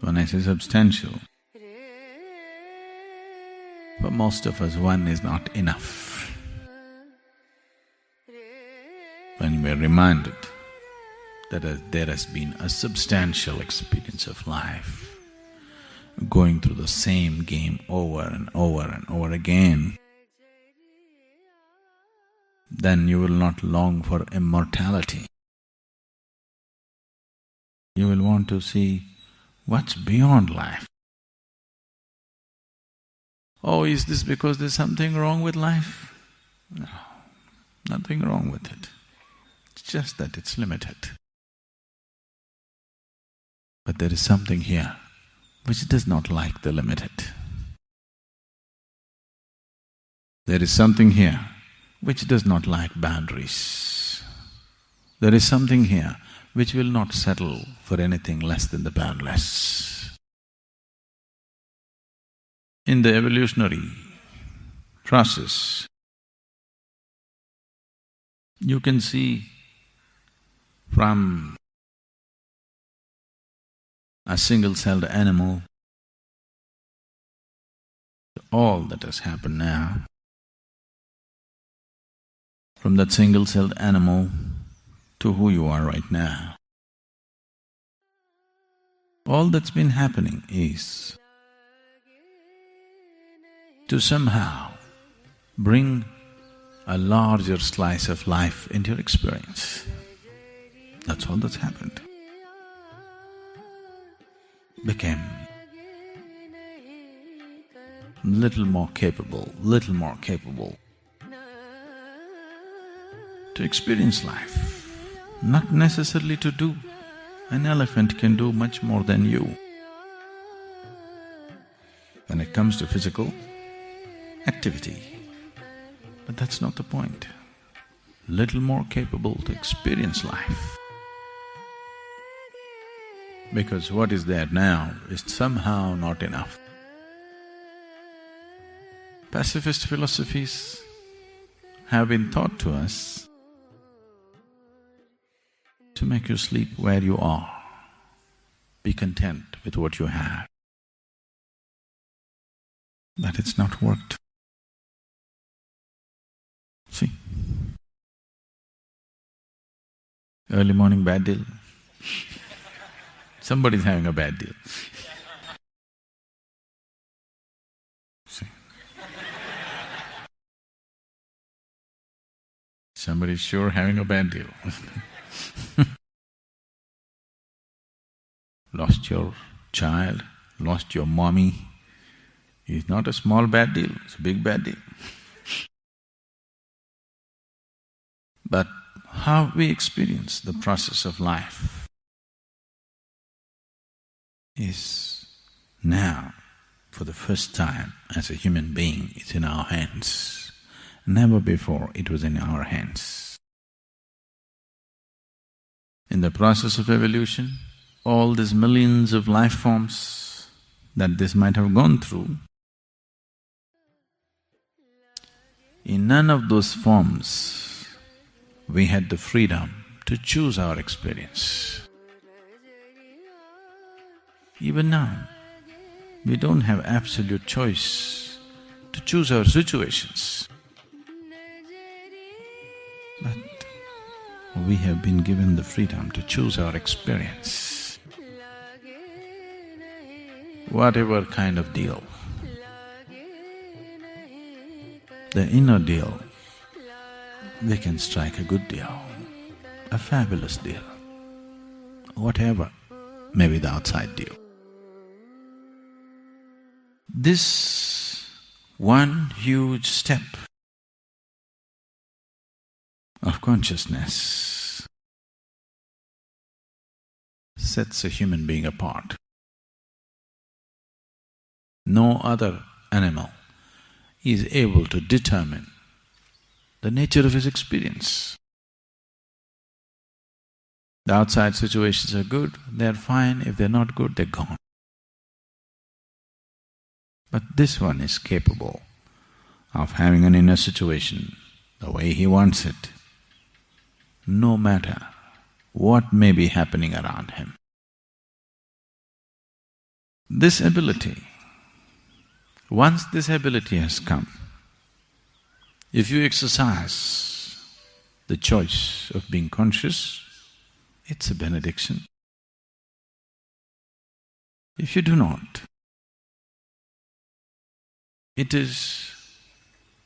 when I say substantial, for most of us one is not enough. When we're reminded that there has been a substantial experience of life, going through the same game over and over and over again, then you will not long for immortality. You will want to see what's beyond life. Oh, is this because there's something wrong with life? No, nothing wrong with it. It's just that it's limited. But there is something here which does not like the limited. There is something here which does not like boundaries. There is something here which will not settle for anything less than the boundless. In the evolutionary process, you can see from a single-celled animal to all that has happened now, from that single-celled animal to who you are right now. All that's been happening is to somehow bring a larger slice of life into your experience. That's all that's happened. Became little more capable to experience life, not necessarily to do. An elephant can do much more than you. When it comes to physical activity, but that's not the point. Little more capable to experience life. Because what is there now is somehow not enough. Pacifist philosophies have been taught to us to make you sleep where you are, be content with what you have. But it's not worked. See? Early morning bad deal. Somebody's having a bad deal. See? Somebody's sure having a bad deal. Lost your child, lost your mommy. It's not a small bad deal, it's a big bad deal. But how we experience the process of life is now, for the first time as a human being, it's in our hands. Never before it was in our hands. In the process of evolution, all these millions of life forms that this might have gone through, in none of those forms we had the freedom to choose our experience. Even now, We don't have absolute choice to choose our situations. But we have been given the freedom to choose our experience. Whatever kind of deal, the inner deal, we can strike a good deal, a fabulous deal, whatever may be the outside deal. This one huge step of consciousness sets a human being apart. No other animal is able to determine the nature of his experience. The outside situations are good, they're fine. If they're not good, they're gone. But this one is capable of having an inner situation the way he wants it, no matter what may be happening around him. This ability, once this ability has come, if you exercise the choice of being conscious, it's a benediction. If you do not, it is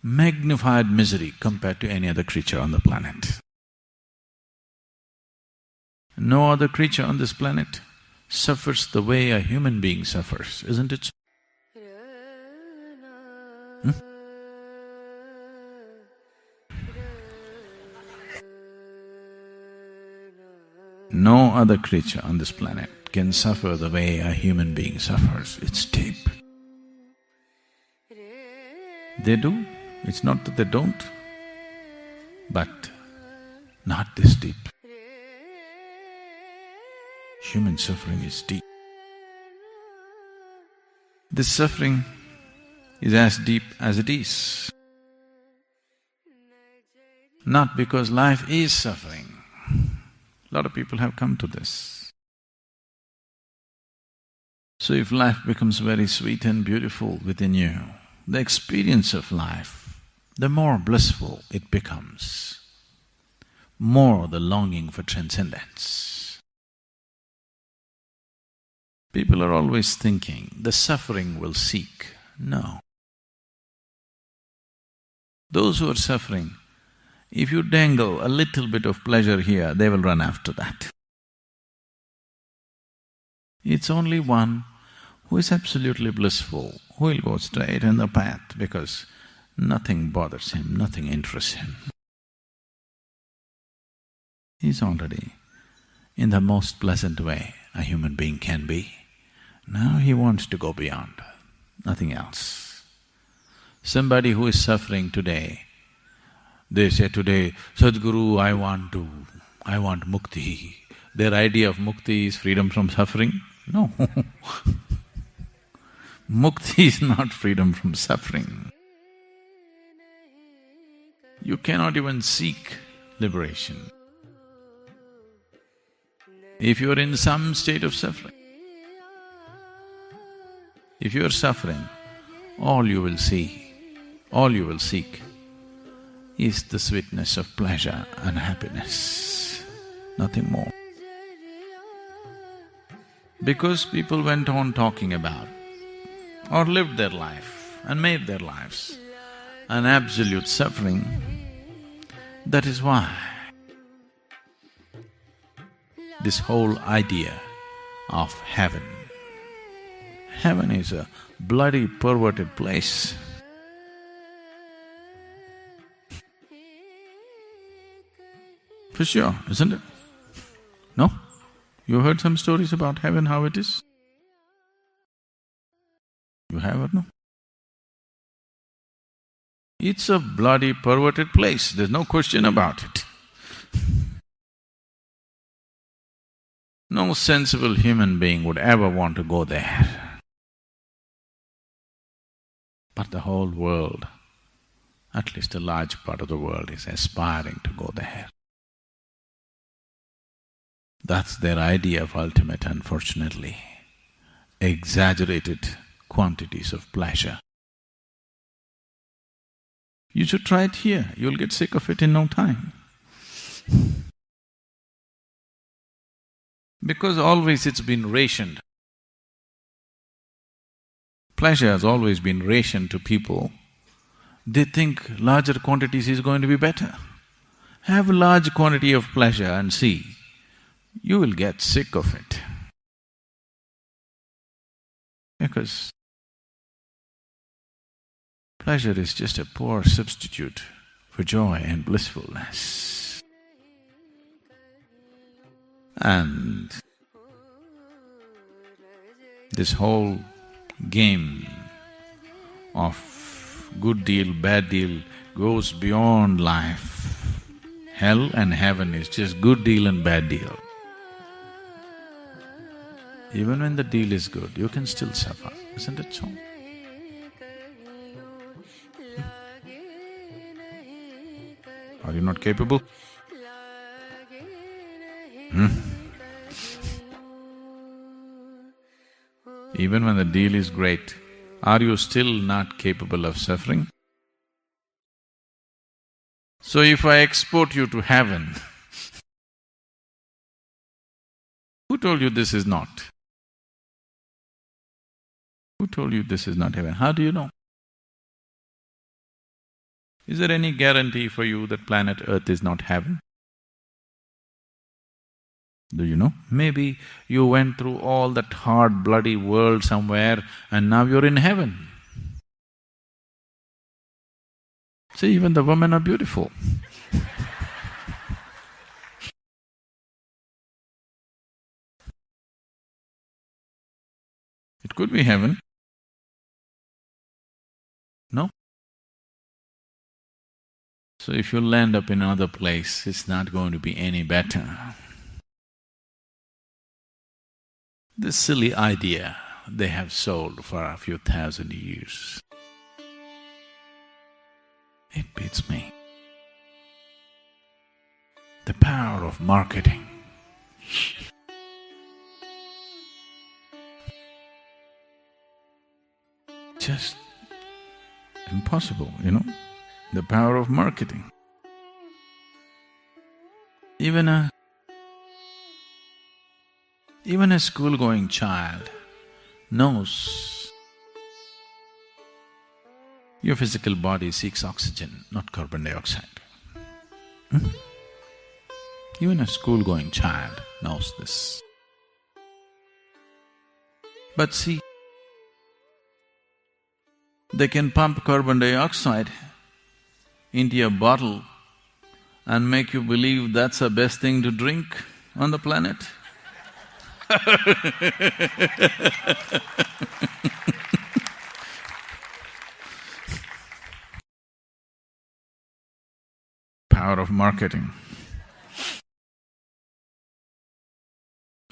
magnified misery compared to any other creature on the planet. No other creature on this planet suffers the way a human being suffers, isn't it? No other creature on this planet can suffer the way a human being suffers. It's deep. They do, it's not that they don't, but not this deep. Human suffering is deep. This suffering is as deep as it is. Not because life is suffering. A lot of people have come to this. So if life becomes very sweet and beautiful within you, the experience of life, the more blissful it becomes, more the longing for transcendence. People are always thinking, the suffering will seek. No. Those who are suffering, if you dangle a little bit of pleasure here, they will run after that. It's only one who is absolutely blissful, who will go straight in the path because nothing bothers him, nothing interests him. He's already in the most pleasant way a human being can be. Now he wants to go beyond, nothing else. Somebody who is suffering today, they say today, Sadhguru, I want mukti. Their idea of mukti is freedom from suffering? No. Mukti is not freedom from suffering. You cannot even seek liberation. If you are in some state of suffering, if you are suffering, all you will see, all you will seek is the sweetness of pleasure and happiness, nothing more. Because people went on talking about or lived their life and made their lives an absolute suffering, that is why this whole idea of heaven, heaven is a bloody perverted place. For sure, isn't it? No? You heard some stories about heaven, how it is? You have or no? It's a bloody perverted place, there's no question about it. No sensible human being would ever want to go there. But the whole world, at least a large part of the world, is aspiring to go there. That's their idea of ultimate, unfortunately. Exaggerated quantities of pleasure. You should try it here, you'll get sick of it in no time. Because always it's been rationed. Pleasure has always been rationed to people. They think larger quantities is going to be better. Have a large quantity of pleasure and see, you will get sick of it. Because pleasure is just a poor substitute for joy and blissfulness. And this whole game of good deal, bad deal goes beyond life. Hell and heaven is just good deal and bad deal. Even when the deal is good, you can still suffer, isn't it so? Are you not capable? Even when the deal is great, are you still not capable of suffering? So if I export you to heaven, who told you this is not? Who told you this is not heaven? How do you know? Is there any guarantee for you that planet Earth is not heaven? Do you know? Maybe you went through all that hard, bloody world somewhere and now you're in heaven. See, even the women are beautiful. It could be heaven. No? So if you land up in another place, it's not going to be any better. This silly idea they have sold for a few thousand years. It beats me. The power of marketing. Just impossible, you know, the power of marketing. Even a school-going child knows your physical body seeks oxygen, not carbon dioxide. Even a school-going child knows this. But see, they can pump carbon dioxide into a bottle and make you believe that's the best thing to drink on the planet. Power of marketing.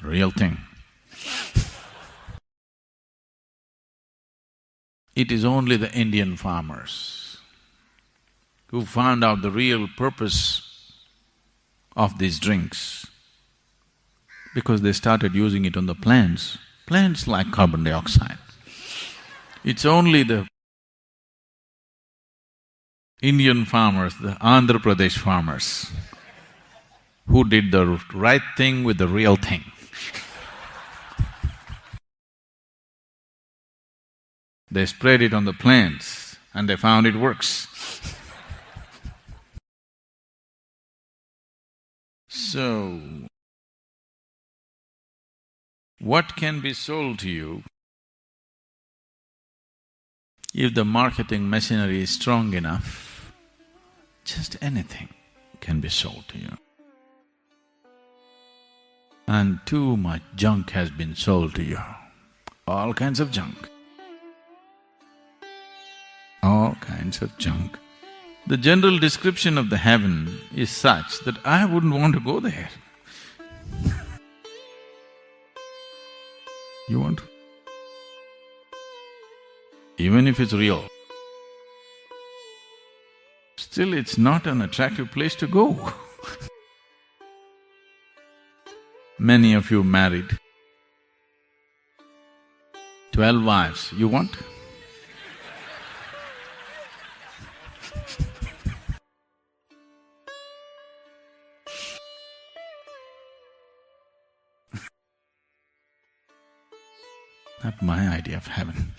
Real thing. It is only the Indian farmers who found out the real purpose of these drinks, because they started using it on the plants. Plants like carbon dioxide. It's only the Indian farmers, the Andhra Pradesh farmers, who did the right thing with the real thing. They sprayed it on the plants and they found it works. So, what can be sold to you if the marketing machinery is strong enough? Just anything can be sold to you. And too much junk has been sold to you, all kinds of junk. All kinds of junk. The general description of the heaven is such that I wouldn't want to go there. You want to? Even if it's real, still it's not an attractive place to go. Many of you married. 12 wives, you want? Not my idea of heaven.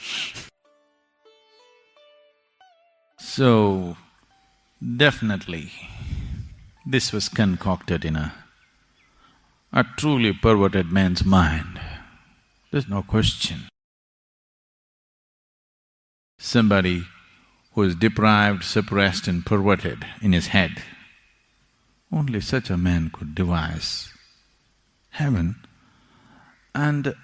So, definitely, this was concocted in a truly perverted man's mind. There's no question. Somebody who is deprived, suppressed and perverted in his head, only such a man could devise heaven. And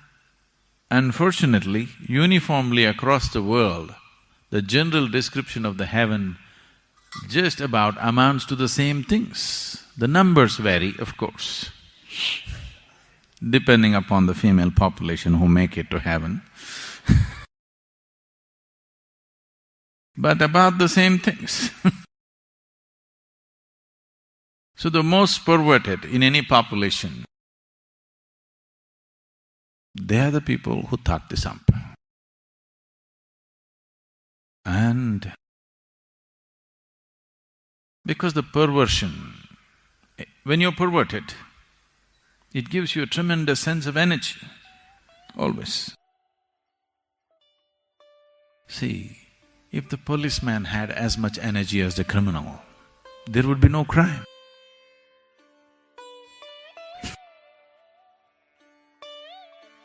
unfortunately, uniformly across the world, the general description of the heaven just about amounts to the same things. The numbers vary, of course, depending upon the female population who make it to heaven. But about the same things. So the most perverted in any population, they are the people who thought this up. And because the perversion, when you're perverted, it gives you a tremendous sense of energy, always. See, if the policeman had as much energy as the criminal, there would be no crime.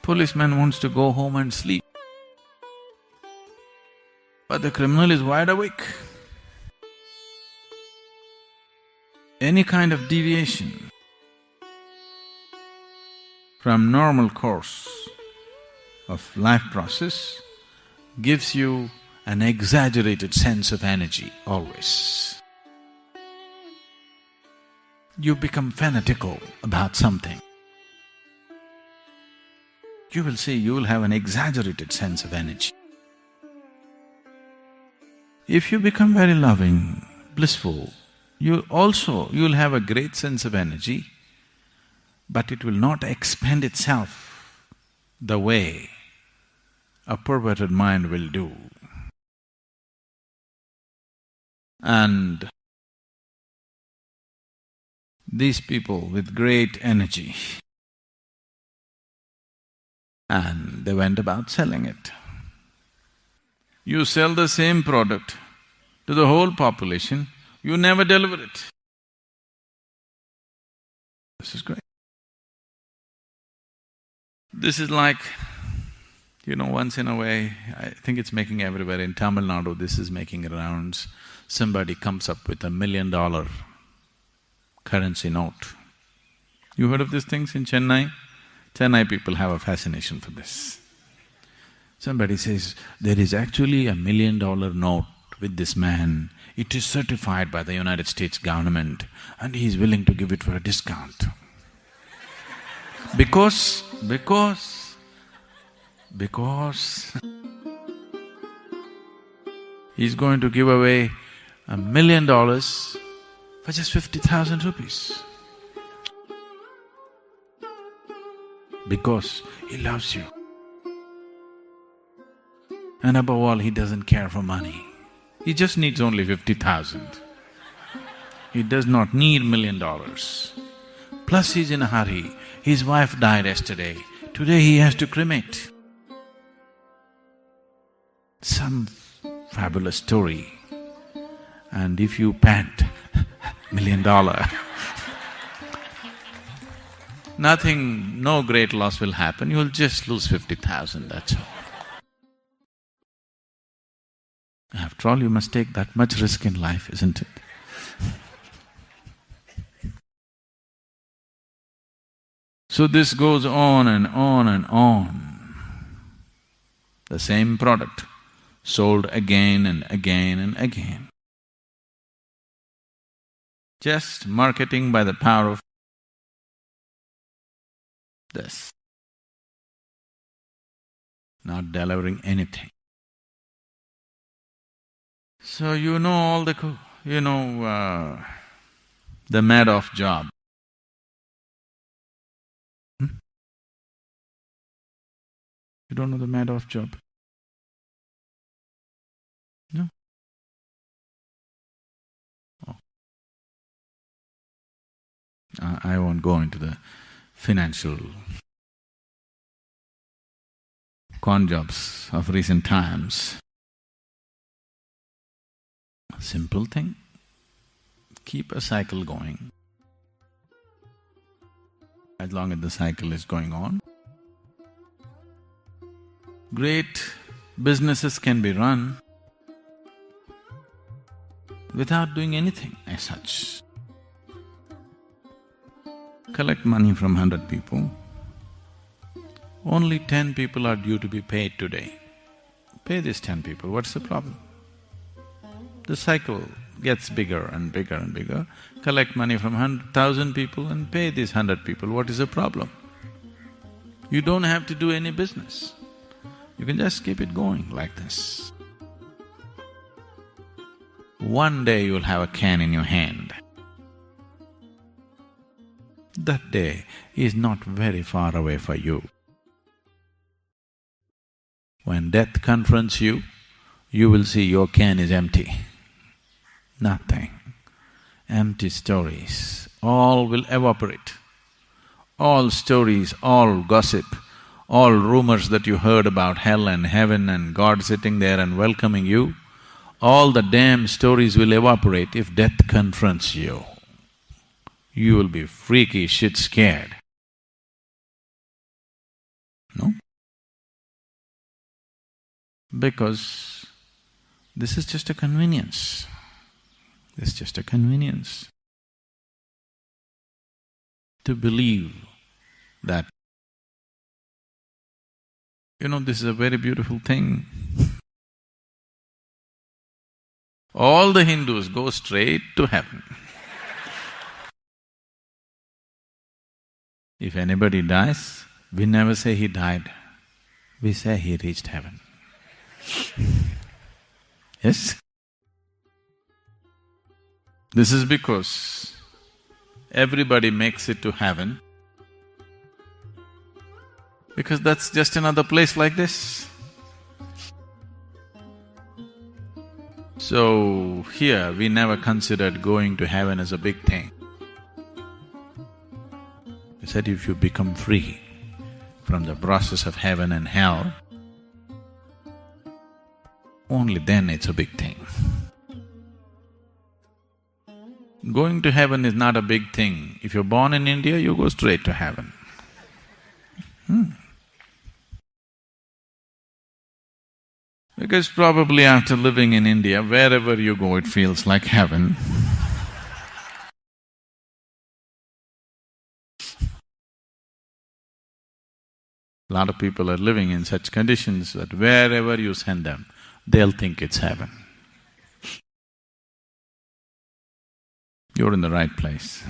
Policeman wants to go home and sleep, but the criminal is wide awake. Any kind of deviation from normal course of life process gives you an exaggerated sense of energy always. You become fanatical about something. You will see, you will have an exaggerated sense of energy. If you become very loving, blissful, you'll have a great sense of energy, but it will not expend itself the way a perverted mind will do. And these people with great energy, and they went about selling it. You sell the same product to the whole population, you never deliver it. This is great. This is like, once in a way, I think it's making everywhere, in Tamil Nadu this is making rounds, somebody comes up with $1 million currency note. You heard of these things in Chennai? Chennai people have a fascination for this. Somebody says, there is actually $1 million note with this man, it is certified by the United States government and he is willing to give it for a discount. Because he's going to give away $1 million for just 50,000 rupees. Because he loves you. And above all, he doesn't care for money. He just needs only 50,000. He does not need $1 million. Plus he's in a hurry. His wife died yesterday. Today he has to cremate. Some fabulous story. And if you pant $1 million, nothing, no great loss will happen, you'll just lose 50,000, that's all. After all, you must take that much risk in life, isn't it? So this goes on and on and on. The same product, sold again and again and again. Just marketing by the power of this. Not delivering anything. So you know all the… the Madoff job. You You don't know the Madoff job? No? Oh. I won't go into the financial con jobs of recent times. A simple thing, keep a cycle going. As long as the cycle is going on, great businesses can be run without doing anything as such. Collect money from 100 people, only 10 people are due to be paid today. Pay these 10 people, what's the problem? The cycle gets bigger and bigger and bigger. Collect money from 1,000 people and pay these 100 people, what is the problem? You don't have to do any business. You can just keep it going like this. One day you'll have a can in your hand. That day is not very far away for you. When death confronts you, you will see your can is empty. Nothing. Empty stories, all will evaporate. All stories, all gossip, all rumors that you heard about hell and heaven and God sitting there and welcoming you, all the damn stories will evaporate if death confronts you. You will be freaky shit scared. No? Because this is just a convenience. It's just a convenience. To believe that, this is a very beautiful thing. All the Hindus go straight to heaven. If anybody dies, we never say he died, we say he reached heaven. Yes? This is because everybody makes it to heaven because that's just another place like this. So, here we never considered going to heaven as a big thing. We said if you become free from the process of heaven and hell, only then it's a big thing. Going to heaven is not a big thing. If you're born in India, you go straight to heaven. Because probably after living in India, wherever you go, it feels like heaven. A lot of people are living in such conditions that wherever you send them, they'll think it's heaven. You're in the right place.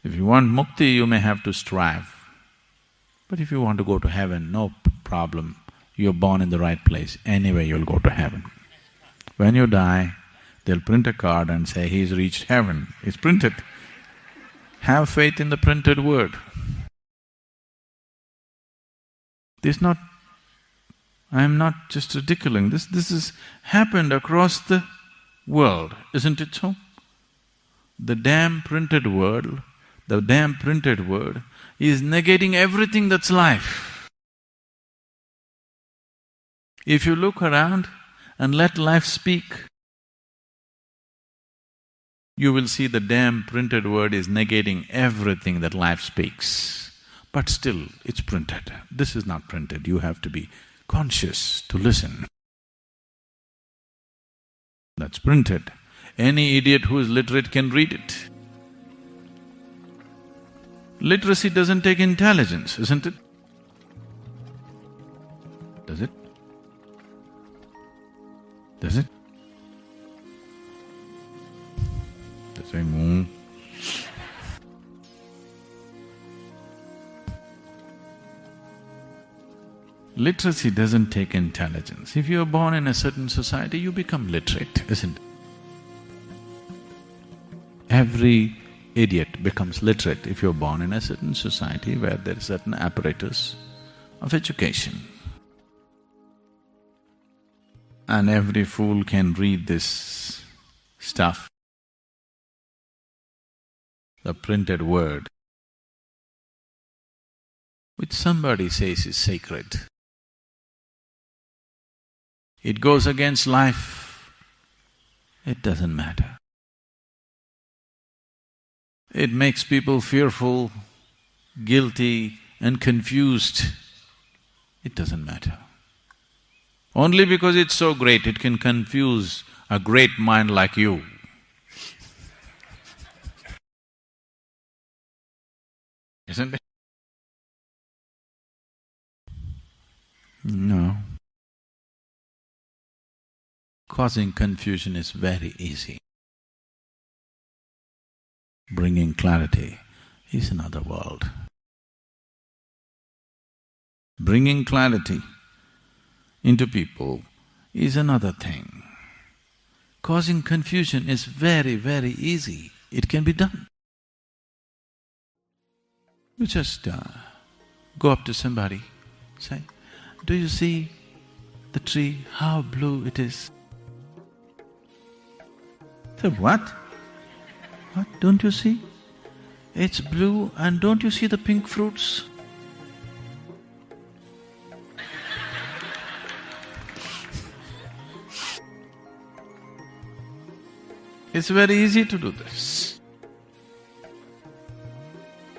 If you want mukti, you may have to strive. But if you want to go to heaven, no problem. You're born in the right place. Anyway, you'll go to heaven. When you die, they'll print a card and say, he's reached heaven. It's printed. Have faith in the printed word. I'm not just ridiculing, this has happened across the world, isn't it so? The damn printed word is negating everything that's life. If you look around and let life speak, you will see the damn printed word is negating everything that life speaks. But still, it's printed. This is not printed, you have to be conscious to listen. That's printed. Any idiot who is literate can read it. Literacy doesn't take intelligence, isn't it? Does it? Does it? Does it move? Literacy doesn't take intelligence. If you're born in a certain society, you become literate, isn't it? Every idiot becomes literate if you're born in a certain society where there is certain apparatus of education. And every fool can read this stuff, the printed word, which somebody says is sacred. It goes against life, it doesn't matter. It makes people fearful, guilty and confused, it doesn't matter. Only because it's so great, it can confuse a great mind like you. Isn't it? No. Causing confusion is very easy. Bringing clarity is another world. Bringing clarity into people is another thing. Causing confusion is very, very easy. It can be done. You just go up to somebody, say, "Do you see the tree, how blue it is?" Say, "What? What, don't you see? It's blue and don't you see the pink fruits?" It's very easy to do this.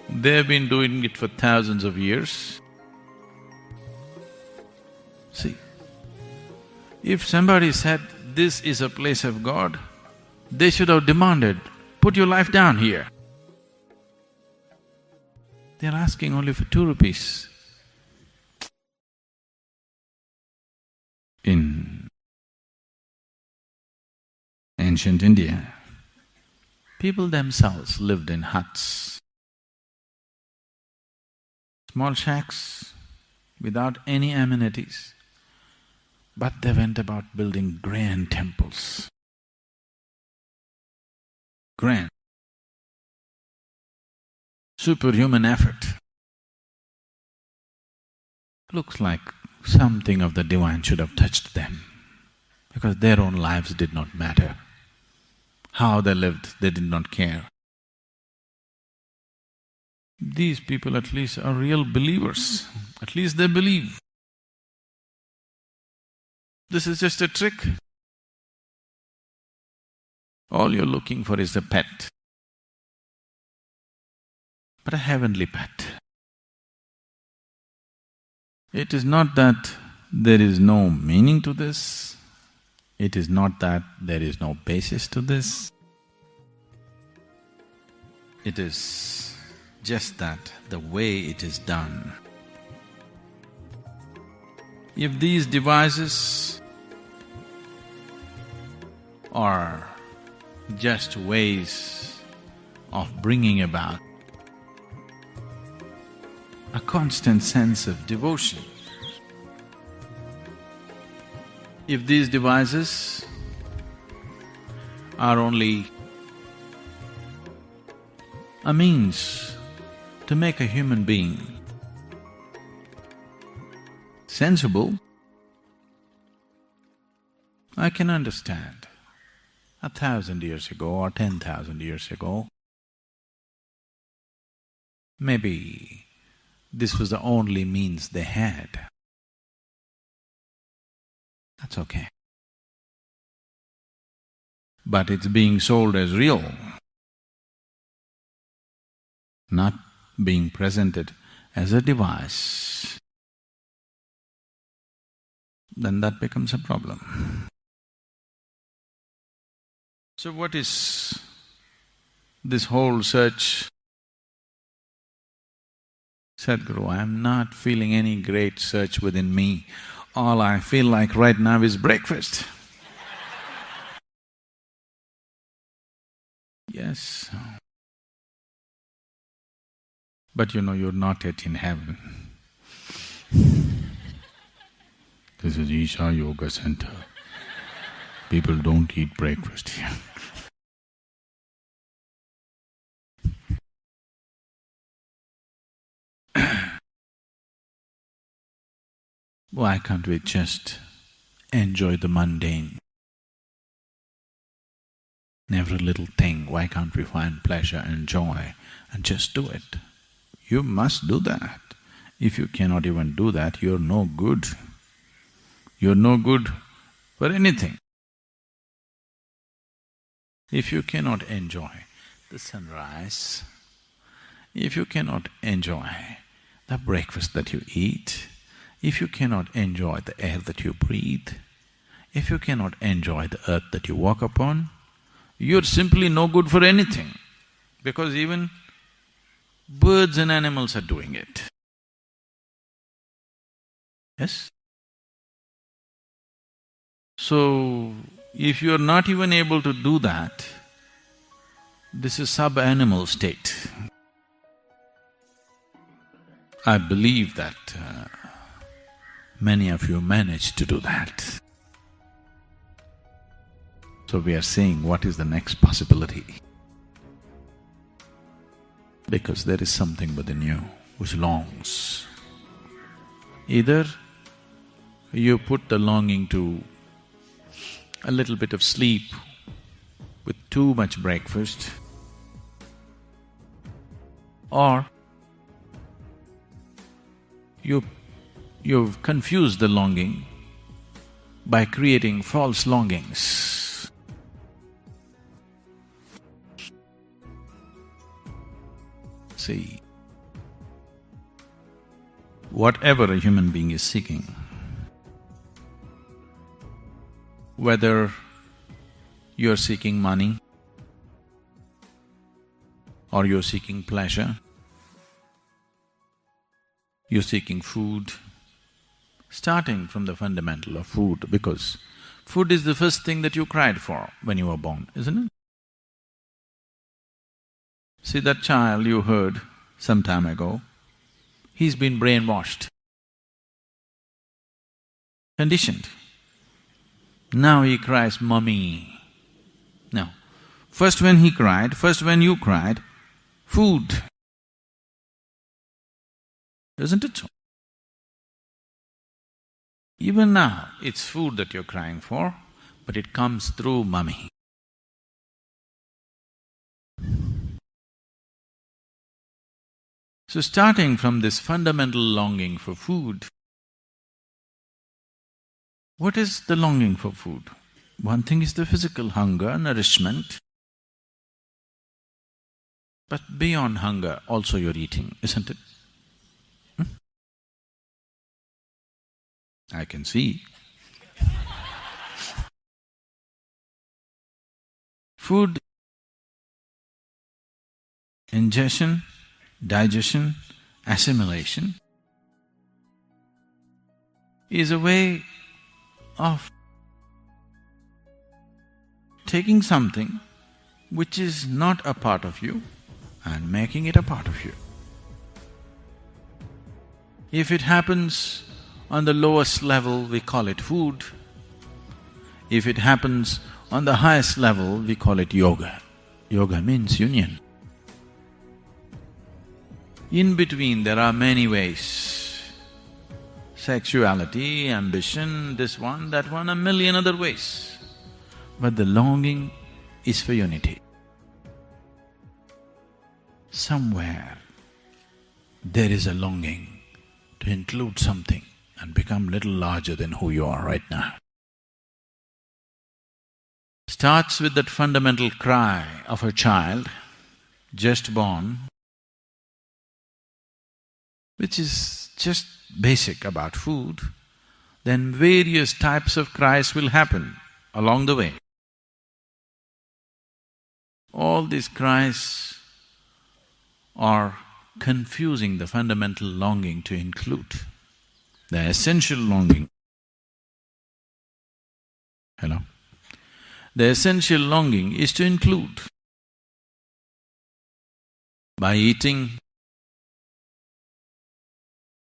They've been doing it for thousands of years. See, if somebody said, "This is a place of God," they should have demanded, "Put your life down here." They're asking only for 2 rupees. In ancient India, people themselves lived in huts, small shacks without any amenities, but they went about building grand temples. Grand. Superhuman effort. Looks like something of the divine should have touched them, because their own lives did not matter. How they lived, they did not care. These people at least are real believers, at least they believe. This is just a trick. All you're looking for is a pet, but a heavenly pet. It is not that there is no meaning to this, it is not that there is no basis to this. It is just that the way it is done. If these devices are just ways of bringing about a constant sense of devotion, if these devices are only a means to make a human being sensible, I can understand. 1,000 years ago or 10,000 years ago, maybe this was the only means they had. That's okay. But it's being sold as real, not being presented as a device, then that becomes a problem. So what is this whole search? Sadhguru, I am not feeling any great search within me. All I feel like right now is breakfast. Yes. But you know, you're not yet in heaven. This is Isha Yoga Center. People don't eat breakfast here. Why can't we just enjoy the mundane? In every little thing, why can't we find pleasure and joy and just do it? You must do that. If you cannot even do that, you're no good. You're no good for anything. If you cannot enjoy the sunrise, if you cannot enjoy the breakfast that you eat, if you cannot enjoy the air that you breathe, if you cannot enjoy the earth that you walk upon, you're simply no good for anything, because even birds and animals are doing it. Yes? So, if you are not even able to do that, this is sub-animal state. I believe that many of you managed to do that. So we are seeing what is the next possibility. Because there is something within you which longs. Either you put the longing to a little bit of sleep with too much breakfast, or you've confused the longing by creating false longings. See, whatever a human being is seeking, whether you're seeking money or you're seeking pleasure, you're seeking food, starting from the fundamental of food, because food is the first thing that you cried for when you were born, isn't it? See that child you heard some time ago, he's been brainwashed, conditioned. Now he cries, "Mummy." Now, first when he cried, first when you cried, food. Isn't it so? Even now, it's food that you're crying for, but it comes through mummy. So starting from this fundamental longing for food, what is the longing for food? One thing is the physical hunger, nourishment, but beyond hunger also you're eating, isn't it? I can see. Food ingestion, digestion, assimilation is a way of taking something which is not a part of you and making it a part of you. If it happens on the lowest level, we call it food. If it happens on the highest level, we call it yoga. Yoga means union. In between, there are many ways. Sexuality, ambition, this one, that one, a million other ways. But the longing is for unity. Somewhere, there is a longing to include something and become little larger than who you are right now. Starts with that fundamental cry of a child just born, which is just basic about food, then various types of cries will happen along the way. All these cries are confusing the fundamental longing to include. The essential longing… Hello? The essential longing is to include. By eating,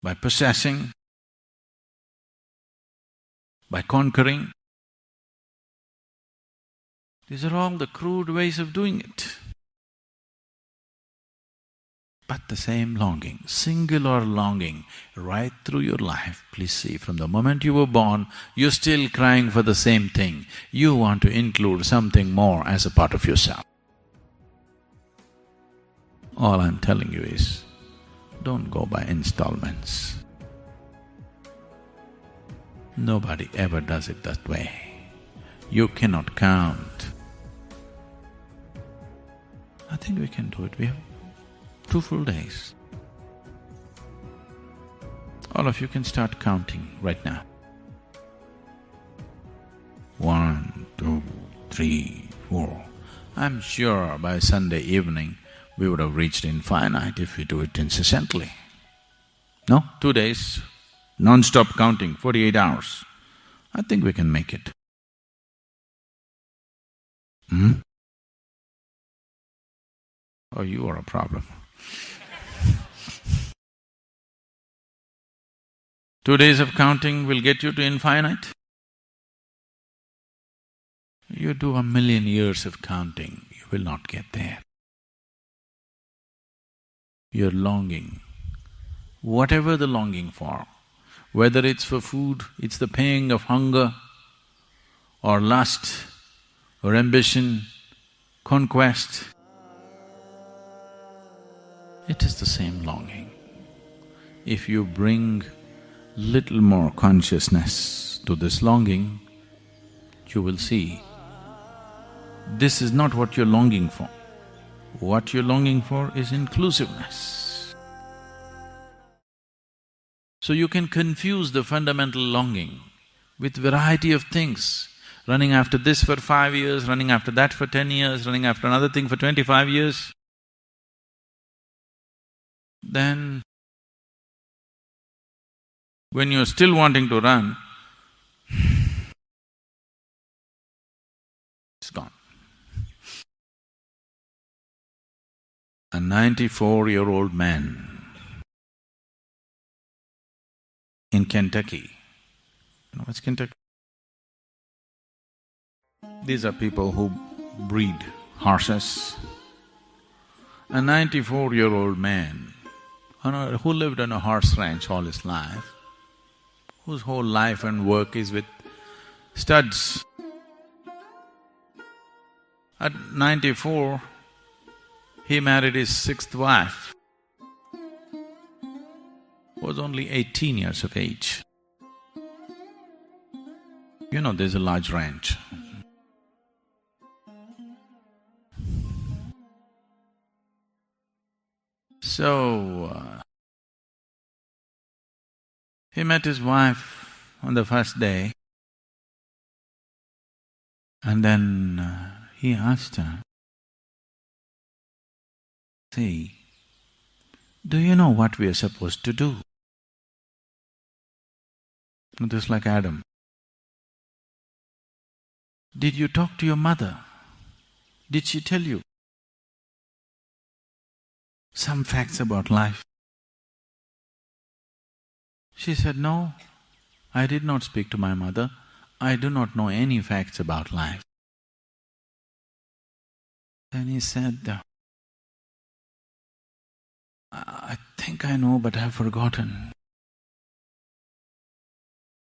by possessing, by conquering. These are all the crude ways of doing it. but the same longing, singular longing, right through your life. Please see, from the moment you were born, you're still crying for the same thing. You want to include something more as a part of yourself. All I'm telling you is, don't go by installments. Nobody ever does it that way. You cannot count. I think we can do it. We have 2 full days. All of you can start counting right now. 1, 2, 3, 4. I'm sure by Sunday evening we would have reached infinite if we do it incessantly. No? 2 days, non-stop counting, 48 hours. I think we can make it. Oh, you are a problem. 2 days of counting will get you to infinite? You do 1,000,000 years of counting, you will not get there. You're longing, whatever the longing for, whether it's for food, it's the pang of hunger, or lust, or ambition, conquest, it is the same longing. If you bring little more consciousness to this longing, you will see this is not what you're longing for. What you're longing for is inclusiveness. So you can confuse the fundamental longing with variety of things, running after this for 5 years, running after that for 10 years, running after another thing for 25 years. Then, when you're still wanting to run, it's gone. A 94-year-old man in Kentucky. You know what's Kentucky? These are people who breed horses. A 94-year-old man who lived on a horse ranch all his life, whose whole life and work is with studs. At 94, he married his 6th wife, who was only 18 years of age. You know, there's a large ranch. So, he met his wife on the first day, and then he asked her, "See, do you know what we are supposed to do?" Just like Adam. "Did you talk to your mother? Did she tell you some facts about life?" She said, "No, I did not speak to my mother. I do not know any facts about life." Then he said, "I think I know, but I've forgotten.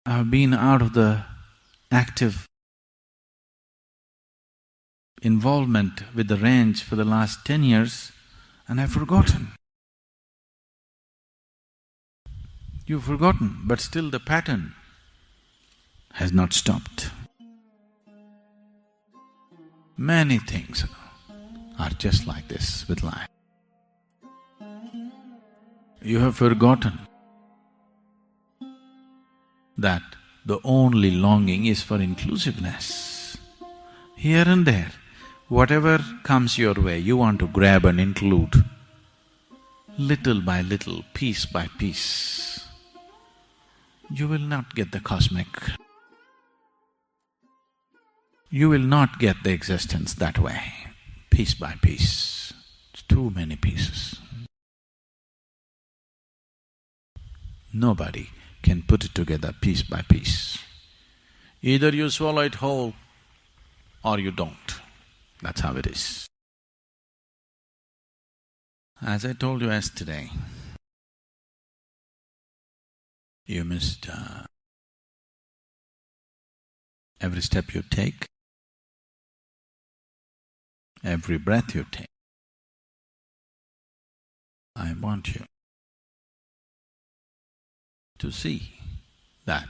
I've been out of the active involvement with the ranch for the last 10 years and I've forgotten." You've forgotten, but still the pattern has not stopped. Many things are just like this with life. You have forgotten that the only longing is for inclusiveness. Here and there, whatever comes your way, you want to grab and include, little by little, piece by piece. You will not get the cosmic. You will not get the existence that way, piece by piece. It's too many pieces. Nobody can put it together piece by piece. Either you swallow it whole or you don't. That's how it is. As I told you yesterday, you must… every step you take, every breath you take, I want you to see that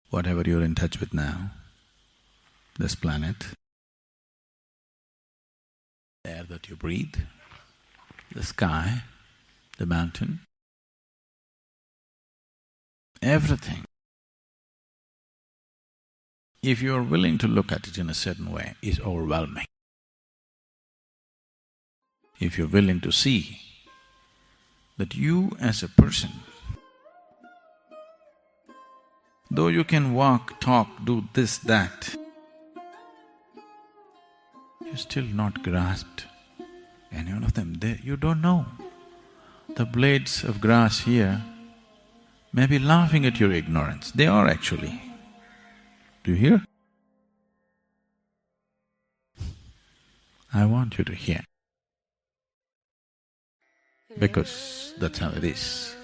whatever you're in touch with now, this planet, the air that you breathe, the sky, the mountain, everything, if you're willing to look at it in a certain way, is overwhelming. If you're willing to see that you as a person, though you can walk, talk, do this, that, you're still not grasped any one of them. You don't know. The blades of grass here may be laughing at your ignorance. They are actually. Do you hear? I want you to hear. Because that's how it is.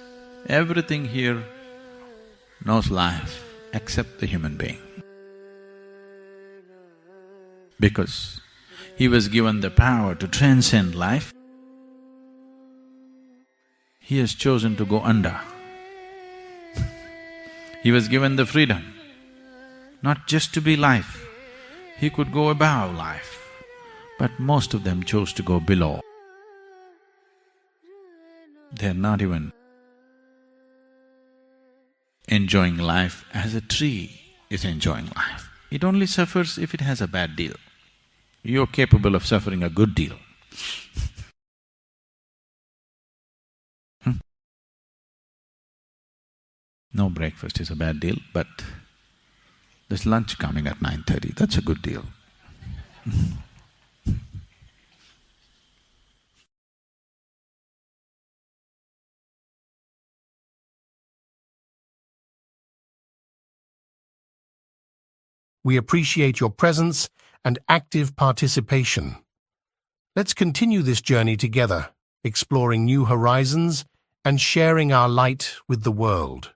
Everything here knows life except the human being. Because he was given the power to transcend life, he has chosen to go under. He was given the freedom not just to be life, he could go above life, but most of them chose to go below. They're not even enjoying life as a tree is enjoying life. It only suffers if it has a bad deal. You're capable of suffering a good deal. No breakfast is a bad deal, but there's lunch coming at 9:30, that's a good deal. We appreciate your presence and active participation. Let's continue this journey together, exploring new horizons and sharing our light with the world.